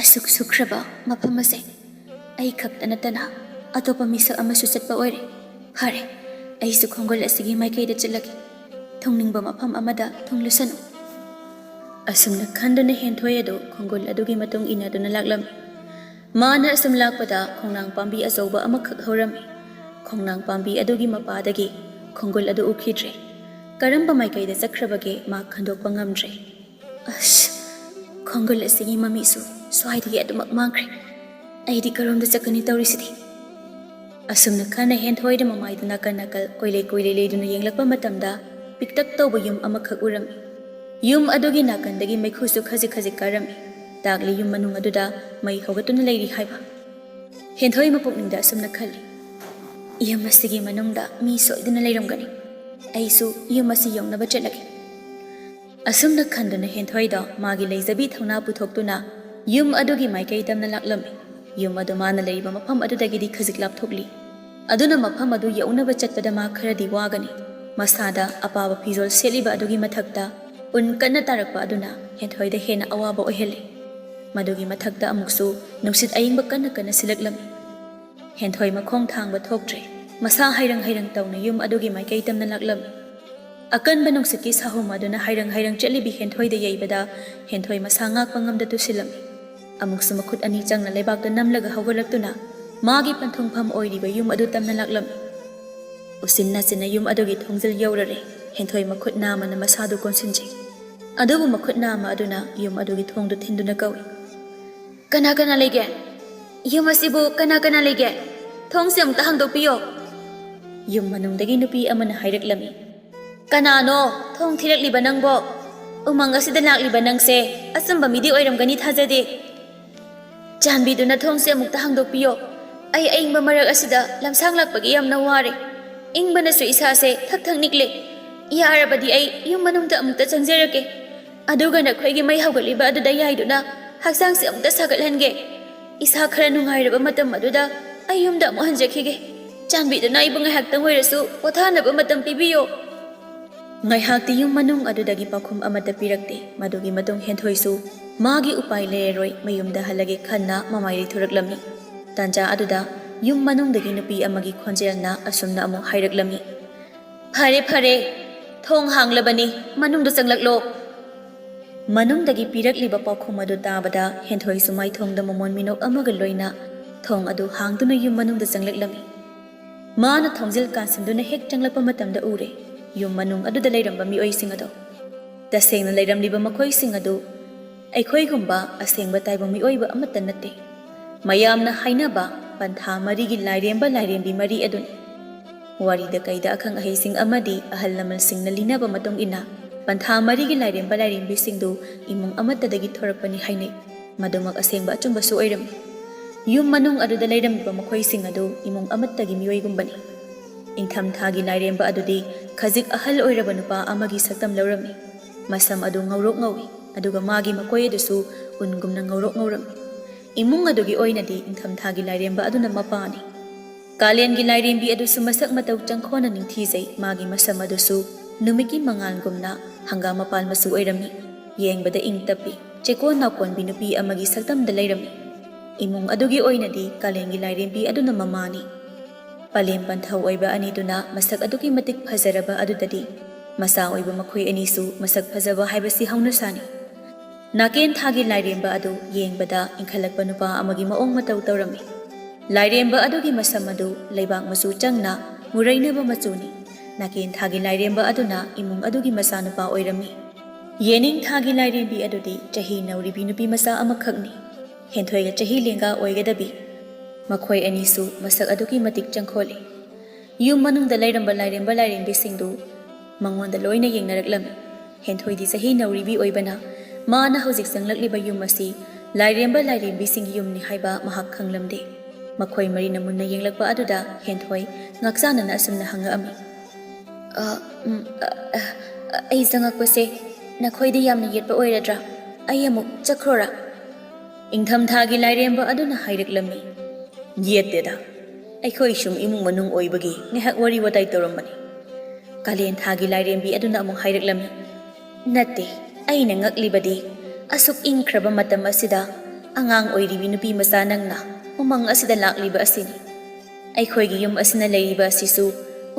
ꯑꯁꯨꯛ ꯁꯨꯛꯈ꯭ꯔꯕ ꯃꯐꯝ ꯑꯁꯦ ꯑꯩ ꯈꯛꯇ ꯅꯠꯇꯅ ꯑꯇꯣꯞꯄ ꯃꯤꯁꯛ ꯑꯃꯁꯨ ꯆꯠꯄ ꯑꯣꯏꯔꯦ꯫ ꯐꯔꯦ, ꯑꯩꯁꯨ ꯈꯣꯡꯒꯨꯜ ꯑꯁꯤꯒꯤ ꯃꯥꯏꯀꯩꯗ ꯆꯠꯂꯒꯦ꯫ ꯊꯨꯡꯅꯤꯡꯕ ꯃꯐꯝ ꯑꯃꯗ ꯊꯨꯡꯂꯨꯁꯅꯨ꯫ ꯑꯁꯨꯝꯅ ꯈꯟꯗꯨꯅ ꯍꯦꯟꯊꯣꯏ ꯑꯗꯨ ꯈꯣꯡꯒꯨꯜ ꯑꯗꯨꯒꯤ ꯃꯇꯨꯡ ꯏꯟꯅꯗꯨꯅ ꯂꯥꯛꯂꯝꯃꯤ꯫ ꯃꯥꯅ ꯑꯁꯨꯝ ꯂꯥꯛꯄꯗ ꯈꯣꯡꯅꯥꯡ ꯄꯥꯝꯕꯤ ꯑꯆꯧꯕ ꯑꯃꯈꯛ ꯍꯧꯔꯝꯃꯤ꯫ ꯈꯣꯡꯅꯥꯡ ꯄꯥꯝꯕꯤ ꯑꯗꯨꯒꯤ ꯃꯄꯥꯗꯒꯤ ꯈꯣꯡꯒꯨꯜ ꯑꯗꯨ ꯎꯈꯤꯗ꯭ꯔꯦ꯫ ꯀꯔꯝꯕ ꯃꯥꯏꯀꯩꯗ ꯆꯠꯈ꯭ꯔꯕꯒꯦ ꯃꯥ ꯈꯟꯗꯣꯛꯄ ꯉꯝꯗ꯭ꯔꯦ꯫ ꯑꯁ, ꯈꯣꯡꯒꯨꯜ ꯑꯁꯤꯒꯤ ꯃꯃꯤꯁꯨ ꯁ꯭ꯋꯥꯏꯗꯒꯤ ꯑꯗꯨꯃꯛ ꯃꯥꯡꯈ꯭ꯔꯦ꯫ ꯑꯩꯗꯤ ꯀꯔꯣꯝꯗ ꯆꯠꯀꯅꯤ ꯇꯧꯔꯤꯁꯤꯗꯤ? ꯑꯁꯨꯝꯅ ꯈꯟꯅ ꯍꯦꯟꯊꯣꯏꯗ ꯃꯃꯥꯏꯗꯨ ꯅꯥꯀꯜ ꯅꯥꯀꯜ ꯀꯣꯏꯂꯩ ꯂꯩꯗꯨꯅ ꯌꯦꯡꯂꯛꯄ ꯃꯇꯝꯗ ꯄꯤꯛꯇꯛ ꯇꯧꯕ ꯌꯨꯝ ꯑꯃꯈꯛ ꯎꯔꯝꯃꯤ ꯌꯨꯝ ꯑꯗꯨꯒꯤ ꯅꯥꯀꯟꯗꯒꯤ ꯃꯩꯈꯨꯁꯨ ꯈꯖꯤꯛ ꯈꯖꯤꯛ ꯀꯥꯔꯝꯃꯤ ꯇꯥꯛꯂꯤ ꯌꯨꯝ ꯃꯅꯨꯡ ꯑꯗꯨꯗ ꯃꯩ ꯍꯧꯒꯠꯇꯨꯅ ꯂꯩꯔꯤ ꯍꯥꯏꯕ ꯍꯦꯟꯊꯣꯏ ꯃꯄꯨꯛꯅꯤꯡꯗ ꯑꯁꯨꯝꯅ ꯈꯜꯂꯤ ꯌꯨꯝ ꯑꯁꯤꯒꯤ ꯃꯅꯨꯡꯗ ꯃꯤ ꯁꯣꯏꯗꯅ ꯂꯩꯔꯝꯒꯅꯤ ꯑꯩꯁꯨ ꯌꯨꯝ ꯑꯁꯤ ꯌꯧꯅꯕ ꯆꯠꯂꯒꯦ ꯑꯁꯨꯝꯅ ꯈꯟꯗꯨꯅ ꯍꯦꯟꯊꯣꯏꯗ ꯃꯥꯒꯤ ꯂꯩꯖꯕꯤ ꯊꯧꯅꯥ ꯄꯨꯊꯣꯛꯇꯨꯅ ꯌꯨꯝ ꯑꯗꯨꯒꯤ ꯃꯥꯏꯀꯩ ꯇꯝꯅ ꯂꯥꯛꯂꯝꯃꯤ ꯌꯨꯝ ꯑꯗꯨ ꯃꯥꯅ ꯂꯩꯔꯤꯕ ꯃꯐꯝ ꯑꯗꯨꯗꯒꯤꯗꯤ ꯈꯖꯤꯛ ꯂꯥꯞꯊꯣꯛꯂꯤ ꯑꯗꯨꯅ ꯃꯐꯝ ꯑꯗꯨ ꯌꯧꯅꯕ ꯆꯠꯄꯗ ꯃꯥ ꯈꯔꯗꯤ ꯋꯥꯒꯅꯤ ꯃꯁꯥꯗ ꯑꯄꯥꯕ ꯐꯤꯖꯣꯜ ꯁꯦꯠꯂꯤꯕ ꯑꯗꯨꯒꯤ ꯃꯊꯛꯇ ꯎꯟ ꯀꯟꯅ ꯇꯥꯔꯛꯄ ꯑꯗꯨꯅ ꯍꯦꯟꯊꯣꯏꯗ ꯍꯦꯟꯅ ꯑꯋꯥꯕ ꯑꯣꯏꯍꯜꯂꯤ ꯃꯗꯨꯒꯤ ꯃꯊꯛꯇ ꯑꯃꯨꯛꯁꯨ ꯅꯨꯡꯁꯤꯠ ꯑꯏꯪꯕ ꯀꯟꯅ ꯀꯟꯅ ꯁꯤꯜꯂꯛꯂꯝꯃꯤ ꯍꯦꯟꯊꯣꯏ ꯃꯈꯣꯡ ꯊꯥꯡꯕ ꯊꯣꯛꯇ꯭ꯔꯦ ꯃꯁꯥ ꯍꯩꯔꯪ ꯍꯩꯔꯪ ꯇꯧꯅ ꯌꯨꯝ ꯑꯗꯨꯒꯤ ꯃꯥꯏꯀꯩ ꯇꯝꯅ ꯂꯥꯛꯂꯝꯃꯤ ꯑꯀꯟꯕ ꯅꯨꯡꯁꯤꯠꯀꯤ ꯁꯥꯍꯨꯝ ꯑꯗꯨꯅ ꯍꯩꯔꯪ ꯍꯩꯔꯪ ꯆꯠꯂꯤꯕꯤ ꯍꯦꯟꯊꯣꯏꯗ ꯌꯩꯕꯗ ꯍꯦꯟꯊꯣꯏ ꯃꯁꯥ ꯉꯥꯛꯄ ꯉꯝꯗ ꯇꯨꯁꯤꯜꯂꯝꯃꯤ ꯑꯃꯨꯛꯁꯨ ꯃꯈꯨꯠ ꯑꯅꯤ ꯆꯪꯅ ꯂꯩꯕꯥꯛꯇ ꯅꯝꯂꯒ ꯍꯧꯒꯠꯂꯛꯇꯨꯅ ꯃꯥꯒꯤ ꯄꯟꯊꯨꯡꯐꯝ ꯑꯣꯏꯔꯤꯕ ꯌꯨꯝ ꯑꯗꯨ ꯇꯝꯅ ꯂꯥꯛꯂꯝꯃꯤ ꯎꯁꯤꯟ ꯅꯥꯆꯤꯟꯅ ꯌꯨꯝ ꯑꯗꯨꯒꯤ ꯊꯣꯡꯖꯤꯜ ꯌꯧꯔꯔꯦ ꯍꯦꯟꯊꯣꯏ ꯃꯈꯨꯠ ꯅꯥꯝꯃꯅ ꯃꯁꯥꯗꯨ ꯀꯣꯟꯁꯤꯟꯖꯩ ꯑꯗꯨꯕꯨ ꯃꯈꯨꯠ ꯅꯥꯝꯃ ꯑꯗꯨꯅ ꯌꯨꯝ ꯑꯗꯨꯒꯤ ꯊꯣꯡꯗꯨ ꯊꯤꯟꯗꯨꯅ ꯀꯧꯏ ꯀꯅꯥ ꯀꯅꯥ ꯂꯩꯒꯦ ꯌꯨꯝ ꯑꯁꯤꯕꯨ ꯀꯅꯥ ꯀꯅꯥ ꯂꯩꯒꯦ ꯊꯣꯡꯁꯦ ꯑꯃꯨꯛꯇ ꯍꯥꯡꯗꯣꯛꯄꯤꯌꯣ ꯌꯨꯝ ꯃꯅꯨꯡꯗꯒꯤ ꯅꯨꯄꯤ ꯑꯃꯅ ꯍꯥꯏꯔꯛꯂꯝꯃꯤ ꯀꯅꯥꯅꯣ ꯊꯣꯡ ꯊꯤꯔꯛꯂꯤꯕ ꯅꯪꯕꯣ ꯎꯃꯪ ꯑꯁꯤꯗ ꯂꯥꯛꯂꯤꯕ ꯅꯪꯁꯦ ꯑꯆꯨꯝꯕ ꯃꯤꯗꯤ ꯑꯣꯏꯔꯝꯒꯅꯤ ꯊꯥꯖꯗꯦ ꯆꯥꯟꯕꯤꯗꯨꯅ ꯊꯣꯡꯁꯦ ꯑꯃꯨꯛꯇ ꯍꯥꯡꯗꯣꯛꯄꯤꯌꯣ ꯑꯩ ꯑꯏꯪꯕ ꯃꯔꯛ ꯑꯁꯤꯗ ꯂꯝꯁꯥꯡ ꯂꯥꯛꯄꯒꯤ ꯌꯥꯝꯅ ꯋꯥꯔꯦ ꯏꯪꯕꯅꯁꯨ ꯏꯁꯥꯁꯦ ꯊꯛ ꯊꯛ ꯅꯤꯛꯂꯦ ꯌꯥꯔꯕꯗꯤ ꯑꯩ ꯌꯨꯝ ꯃꯅꯨꯡꯗ ꯑꯃꯨꯛꯇ ꯆꯪꯖꯔꯒꯦ ꯑꯗꯨꯒ ꯅꯈꯣꯏꯒꯤ ꯃꯩ ꯍꯧꯒꯠꯂꯤꯕ ꯑꯗꯨꯗ ꯌꯥꯏꯗꯨꯅ ꯍꯛꯆꯥꯡꯁꯦ ꯑꯃꯨꯛꯇ ꯁꯥꯒꯠꯍꯟꯒꯦ ꯏꯁꯥ ꯈꯔ ꯅꯨꯡꯉꯥꯏꯔꯕ ꯃꯇꯝ ꯑꯗꯨꯗ ꯑꯩ ꯌꯨꯝꯗ ꯑꯃꯨꯛ ꯍꯟꯖꯈꯤꯒꯦ ꯆꯥꯟꯕꯤꯗꯨꯅ ꯑꯩꯕꯨ ꯉꯥꯏꯍꯥꯛꯇꯪ ꯑꯣꯏꯔꯁꯨ ꯄꯣꯊꯥꯅꯕ ꯃꯇꯝ ꯄꯤꯕꯤꯌꯣ ꯉꯥꯏꯍꯥꯛꯇꯤ ꯌꯨꯝ ꯃꯅꯨꯡ ꯑꯗꯨꯗꯒꯤ ꯄꯥꯎꯈꯨꯝ ꯑꯃꯠꯇ ꯄꯤꯔꯛꯇꯦ ꯃꯗꯨꯒꯤ ꯃꯇꯨꯡ ꯍꯦꯟꯊꯣꯏꯁꯨ ꯃꯥꯒꯤ ꯎꯄꯥꯏ ꯂꯩꯔꯔꯣꯏ ꯃꯌꯨꯝꯗ ꯍꯜꯂꯒꯦ ꯈꯟꯅ ꯃꯃꯥꯏ ꯂꯩꯊꯣꯔꯛꯂꯝꯃꯤ ꯇꯥꯟꯖꯥ ꯑꯗꯨꯗ ꯌꯨꯝ ꯃꯅꯨꯡꯗꯒꯤ ꯅꯨꯄꯤ ꯑꯃꯒꯤ ꯈꯣꯟꯖꯦꯜꯅ ꯑꯁꯨꯝꯅ ꯑꯃꯨꯛ ꯍꯥꯏꯔꯛꯂꯝꯃꯤ ꯐꯔꯦ ꯐꯔꯦ ꯊꯣꯡ ꯍꯥꯡꯂꯕꯅꯤ ꯃꯅꯨꯡꯗ ꯆꯪꯂꯛꯂꯣ ꯃꯅꯨꯡꯗꯒꯤ ꯄꯤꯔꯛꯂꯤꯕ ꯄꯥꯎꯈꯨꯝ ꯑꯗꯨ ꯇꯥꯕꯗ ꯍꯦꯟꯊꯣꯏꯁꯨ ꯃꯥꯏꯊꯣꯡꯗ ꯃꯃꯣꯟ ꯃꯤꯅꯣꯛ ꯑꯃꯒ ꯂꯣꯏꯅ ꯊꯣꯡ ꯑꯗꯨ ꯍꯥꯡꯗꯨꯅ ꯌꯨꯝ ꯃꯅꯨꯡꯗ ꯆꯪꯂꯛꯂꯝꯃꯤ ꯃꯥꯅ ꯊꯣꯡꯖꯤꯜ ꯀꯥꯟꯁꯤꯟꯗꯨꯅ ꯍꯦꯛ ꯆꯪꯂꯛꯄ ꯃꯇꯝꯗ ꯎꯔꯦ ꯌꯨꯝ ꯃꯅꯨꯡ ꯑꯗꯨꯗ ꯂꯩꯔꯝꯕ ꯃꯤꯑꯣꯏꯁꯤꯡ ꯑꯗꯣ ꯇꯁꯦꯡꯅ ꯂꯩꯔꯝꯂꯤꯕ ꯃꯈꯣꯏꯁꯤꯡ ꯑꯗꯨ ꯑꯩꯈꯣꯏꯒꯨꯝꯕ ꯑꯁꯦꯡꯕ ꯇꯥꯏꯕꯪ ꯃꯤꯑꯣꯏꯕ ꯑꯃꯠꯇ ꯅꯠꯇꯦ ꯃꯌꯥꯝꯅ ꯍꯥꯏꯅꯕ ꯄꯟꯊꯥ ꯃꯔꯤꯒꯤ ꯂꯥꯏꯔꯦꯝꯕ ꯂꯥꯏꯔꯦꯝꯕꯤ ꯃꯔꯤ ꯑꯗꯨꯅꯤ ꯋꯥꯔꯤꯗ ꯀꯩꯗ ꯑꯈꯪ ꯑꯍꯩꯁꯤꯡ ꯑꯃꯗꯤ ꯑꯍꯜ ꯂꯃꯟꯁꯤꯡꯅ ꯂꯤꯅꯕ ꯃꯇꯨꯡ ꯏꯟꯅ ꯄꯟꯊꯥ ꯃꯔꯤꯒꯤ ꯂꯥꯏꯔꯦꯝꯕ ꯂꯥꯏꯔꯦꯝꯕꯤꯁꯤꯡꯗꯨ ꯏꯃꯨꯡ ꯑꯃꯠꯇꯗꯒꯤ ꯊꯣꯔꯛꯄꯅꯤ ꯍꯥꯏꯅꯩ ꯃꯗꯨꯃꯛ ꯑꯁꯦꯡꯕ ꯑꯆꯨꯝꯕꯁꯨ ꯑꯣꯏꯔꯝꯃꯤ ꯌꯨꯝ ꯃꯅꯨꯡ ꯑꯗꯨꯗ ꯂꯩꯔꯝꯂꯤꯕ ꯃꯈꯣꯏꯁꯤꯡ ꯑꯗꯨ ꯏꯃꯨꯡ ꯑꯃꯠꯇꯒꯤ ꯃꯤꯑꯣꯏꯒꯨꯝꯕꯅꯤ ꯏꯪꯊꯝꯊꯥꯒꯤ ꯂꯥꯏꯔꯦꯝꯕ ꯑꯗꯨꯗꯤ ꯈꯖꯤꯛ ꯑꯍꯜ ꯑꯣꯏꯔꯕ ꯅꯨꯄꯥ ꯑꯃꯒꯤ ꯁꯛꯇꯝ ꯂꯧꯔꯝꯃꯤ ꯃꯁꯝ ꯑꯗꯨ ꯉꯧꯔꯣꯛ ꯉꯧꯏ ꯑꯗꯨꯒ ꯃꯥꯒꯤ ꯃꯀꯣꯏ ꯑꯗꯨꯁꯨ ꯎꯟꯒꯨꯝꯅ ꯉꯧꯔꯣꯛ ꯉꯧꯔꯝꯃꯤ ꯏꯃꯨꯡ ꯑꯗꯨꯒꯤ ꯑꯣꯏꯅꯗꯤ ꯏꯪꯊꯝꯊꯥꯒꯤ ꯂꯥꯏꯔꯦꯝꯕ ꯑꯗꯨꯅ ꯃꯄꯥꯅꯤ ꯀꯥꯂꯦꯟꯒꯤ ꯂꯥꯏꯔꯦꯝꯕꯤ ꯑꯗꯨꯁꯨ ꯃꯁꯛ ꯃꯇꯧ ꯆꯪꯈꯣꯟꯅ ꯅꯤꯡꯊꯤꯖꯩ ꯃꯥꯒꯤ ꯃꯁꯝ ꯑꯗꯨꯁꯨ ꯅꯨꯃꯤꯠꯀꯤ ꯃꯉꯥꯜꯒꯨꯝꯅ ꯍꯪꯒꯥꯝ ꯃꯄꯥꯟ ꯃꯆꯨ ꯑꯣꯏꯔꯝꯃꯤ ꯌꯦꯡꯕꯗ ꯏꯪ ꯇꯞꯄꯤ ꯆꯦꯀꯣꯟ ꯅꯥꯎꯀꯣꯟꯕꯤ ꯅꯨꯄꯤ ꯑꯃꯒꯤ ꯁꯛꯇꯝꯗ ꯂꯩꯔꯝꯃꯤ ꯏꯃꯨꯡ ꯑꯗꯨꯒꯤ ꯑꯣꯏꯅꯗꯤ ꯀꯥꯂꯦꯟꯒꯤ ꯂꯥꯏꯔꯦꯝꯕꯤ ꯑꯗꯨꯅ ꯃꯃꯥꯅꯤ ꯄꯂꯦꯝ ꯄꯟꯊꯧ ꯑꯣꯏꯕ ꯑꯅꯤꯗꯨꯅ ꯃꯁꯛ ꯑꯗꯨꯛꯀꯤ ꯃꯇꯤꯛ ꯐꯖꯔꯕ ꯑꯗꯨꯗꯗꯤ ꯃꯆꯥ ꯑꯣꯏꯕ ꯃꯈꯣꯏ ꯑꯅꯤꯁꯨ ꯃꯁꯛ ꯐꯖꯕ ꯍꯥꯏꯕꯁꯤ ꯍꯧꯅꯁꯥꯅꯤ ꯅꯥꯀꯦꯟ ꯊꯥꯒꯤ ꯂꯥꯏꯔꯦꯝꯕ ꯑꯗꯨ ꯌꯦꯡꯕꯗ ꯏꯟꯈꯠꯂꯛꯄ ꯅꯨꯄꯥ ꯑꯃꯒꯤ ꯃꯑꯣꯡ ꯃꯇꯧ ꯇꯧꯔꯝꯃꯤ ꯂꯥꯏꯔꯦꯝꯕ ꯑꯗꯨꯒꯤ ꯃꯁꯝ ꯑꯗꯨ ꯂꯩꯕꯥꯛ ꯃꯆꯨ ꯆꯪꯅ ꯃꯨꯔꯩꯅꯕ ꯃꯆꯨꯅꯤ ꯅꯥꯀꯦꯟ ꯊꯥꯒꯤ ꯂꯥꯏꯔꯦꯝꯕ ꯑꯗꯨꯅ ꯏꯃꯨꯡ ꯑꯗꯨꯒꯤ ꯃꯆꯥꯅꯨꯄꯥ ꯑꯣꯏꯔꯝꯃꯤ ꯌꯦꯅꯤꯡ ꯊꯥꯒꯤ ꯂꯥꯏꯔꯦꯝꯕꯤ ꯑꯗꯨꯗꯤ ꯆꯍꯤ ꯅꯧꯔꯤꯕꯤ ꯅꯨꯄꯤ ꯃꯆꯥ ꯑꯃꯈꯛꯅꯤ ꯍꯦꯟꯊꯣꯏꯒ ꯆꯍꯤ ꯂꯦꯡꯒꯥ ꯑꯣꯏꯒꯗꯕꯤ ꯃꯈꯣꯏ ꯑꯅꯤꯁꯨ ꯃꯁꯛ ꯑꯗꯨꯛꯀꯤ ꯃꯇꯤꯛ ꯆꯪꯈꯣꯜꯂꯤ ꯌꯨꯝ ꯃꯅꯨꯡꯗ ꯂꯩꯔꯝꯕ ꯂꯥꯏꯔꯦꯝꯕ ꯂꯥꯏꯔꯦꯝꯕꯤꯁꯤꯡꯗꯨ ꯃꯉꯣꯟꯗ ꯂꯣꯏꯅ ꯌꯦꯡꯅꯔꯛꯂꯝꯃꯤ ꯍꯦꯟꯊꯣꯏꯗꯤ ꯆꯍꯤ ꯅꯧꯔꯤꯕꯤ ꯑꯣꯏꯕꯅ ꯃꯥꯅ ꯍꯧꯖꯤꯛ ꯆꯪꯂꯛꯂꯤꯕ ꯌꯨꯝ ꯑꯁꯤ ꯂꯥꯏꯔꯦꯝꯕ ꯂꯥꯏꯔꯦꯝꯕꯤꯁꯤꯡꯒꯤ ꯌꯨꯝꯅꯤ ꯍꯥꯏꯕ ꯃꯍꯥꯛ ꯈꯪꯂꯝꯗꯦ ꯃꯈꯣꯏ ꯃꯔꯤꯅ ꯃꯨꯟꯅ ꯌꯦꯡꯂꯛꯄ ꯑꯗꯨꯗ ꯍꯦꯟꯊꯣꯏ ꯉꯥꯛꯆꯥꯅꯅ ꯑꯁꯨꯝꯅ ꯍꯪꯉꯛꯑꯝꯃꯤ ꯑꯩ ꯆꯪꯉꯛꯄꯁꯦ ꯅꯈꯣꯏꯗ ꯌꯥꯝꯅ ꯌꯦꯠꯄ ꯑꯣꯏꯔꯗ꯭ꯔꯥ ꯑꯩ ꯑꯃꯨꯛ ꯆꯠꯈ꯭ꯔꯣꯔꯥ ꯏꯪꯊꯝꯊꯥꯒꯤ ꯂꯥꯏꯔꯦꯝꯕ ꯑꯗꯨꯅ ꯍꯥꯏꯔꯛꯂꯝꯃꯤ ꯌꯦꯠꯇꯦꯗ ꯑꯩꯈꯣꯏ ꯁꯨꯝ ꯏꯃꯨꯡ ꯃꯅꯨꯡ ꯑꯣꯏꯕꯒꯤ ꯉꯥꯏꯍꯥꯛ ꯋꯥꯔꯤ ꯋꯥꯇꯥꯏ ꯇꯧꯔꯝꯕꯅꯤ ꯀꯥꯂꯦꯟ ꯊꯥꯒꯤ ꯂꯥꯏꯔꯦꯝꯕꯤ ꯑꯗꯨꯅ ꯑꯃꯨꯛ ꯍꯥꯏꯔꯛꯂꯝꯃꯤ ꯅꯠꯇꯦ ꯑꯩꯅ ꯉꯛꯂꯤꯕꯗꯤ ꯑꯁꯨꯛ ꯏꯪꯈ꯭ꯔꯕ ꯃꯇꯝ ꯑꯁꯤꯗ ꯑꯉꯥꯡ ꯑꯣꯏꯔꯤꯕꯤ ꯅꯨꯄꯤ ꯃꯆꯥ ꯅꯪꯅ ꯎꯃꯪ ꯑꯁꯤꯗ ꯂꯥꯛꯂꯤꯕ ꯑꯁꯤꯅꯤ ꯑꯩꯈꯣꯏꯒꯤ ꯌꯨꯝ ꯑꯁꯤꯅ ꯂꯩꯔꯤꯕ ꯑꯁꯤꯁꯨ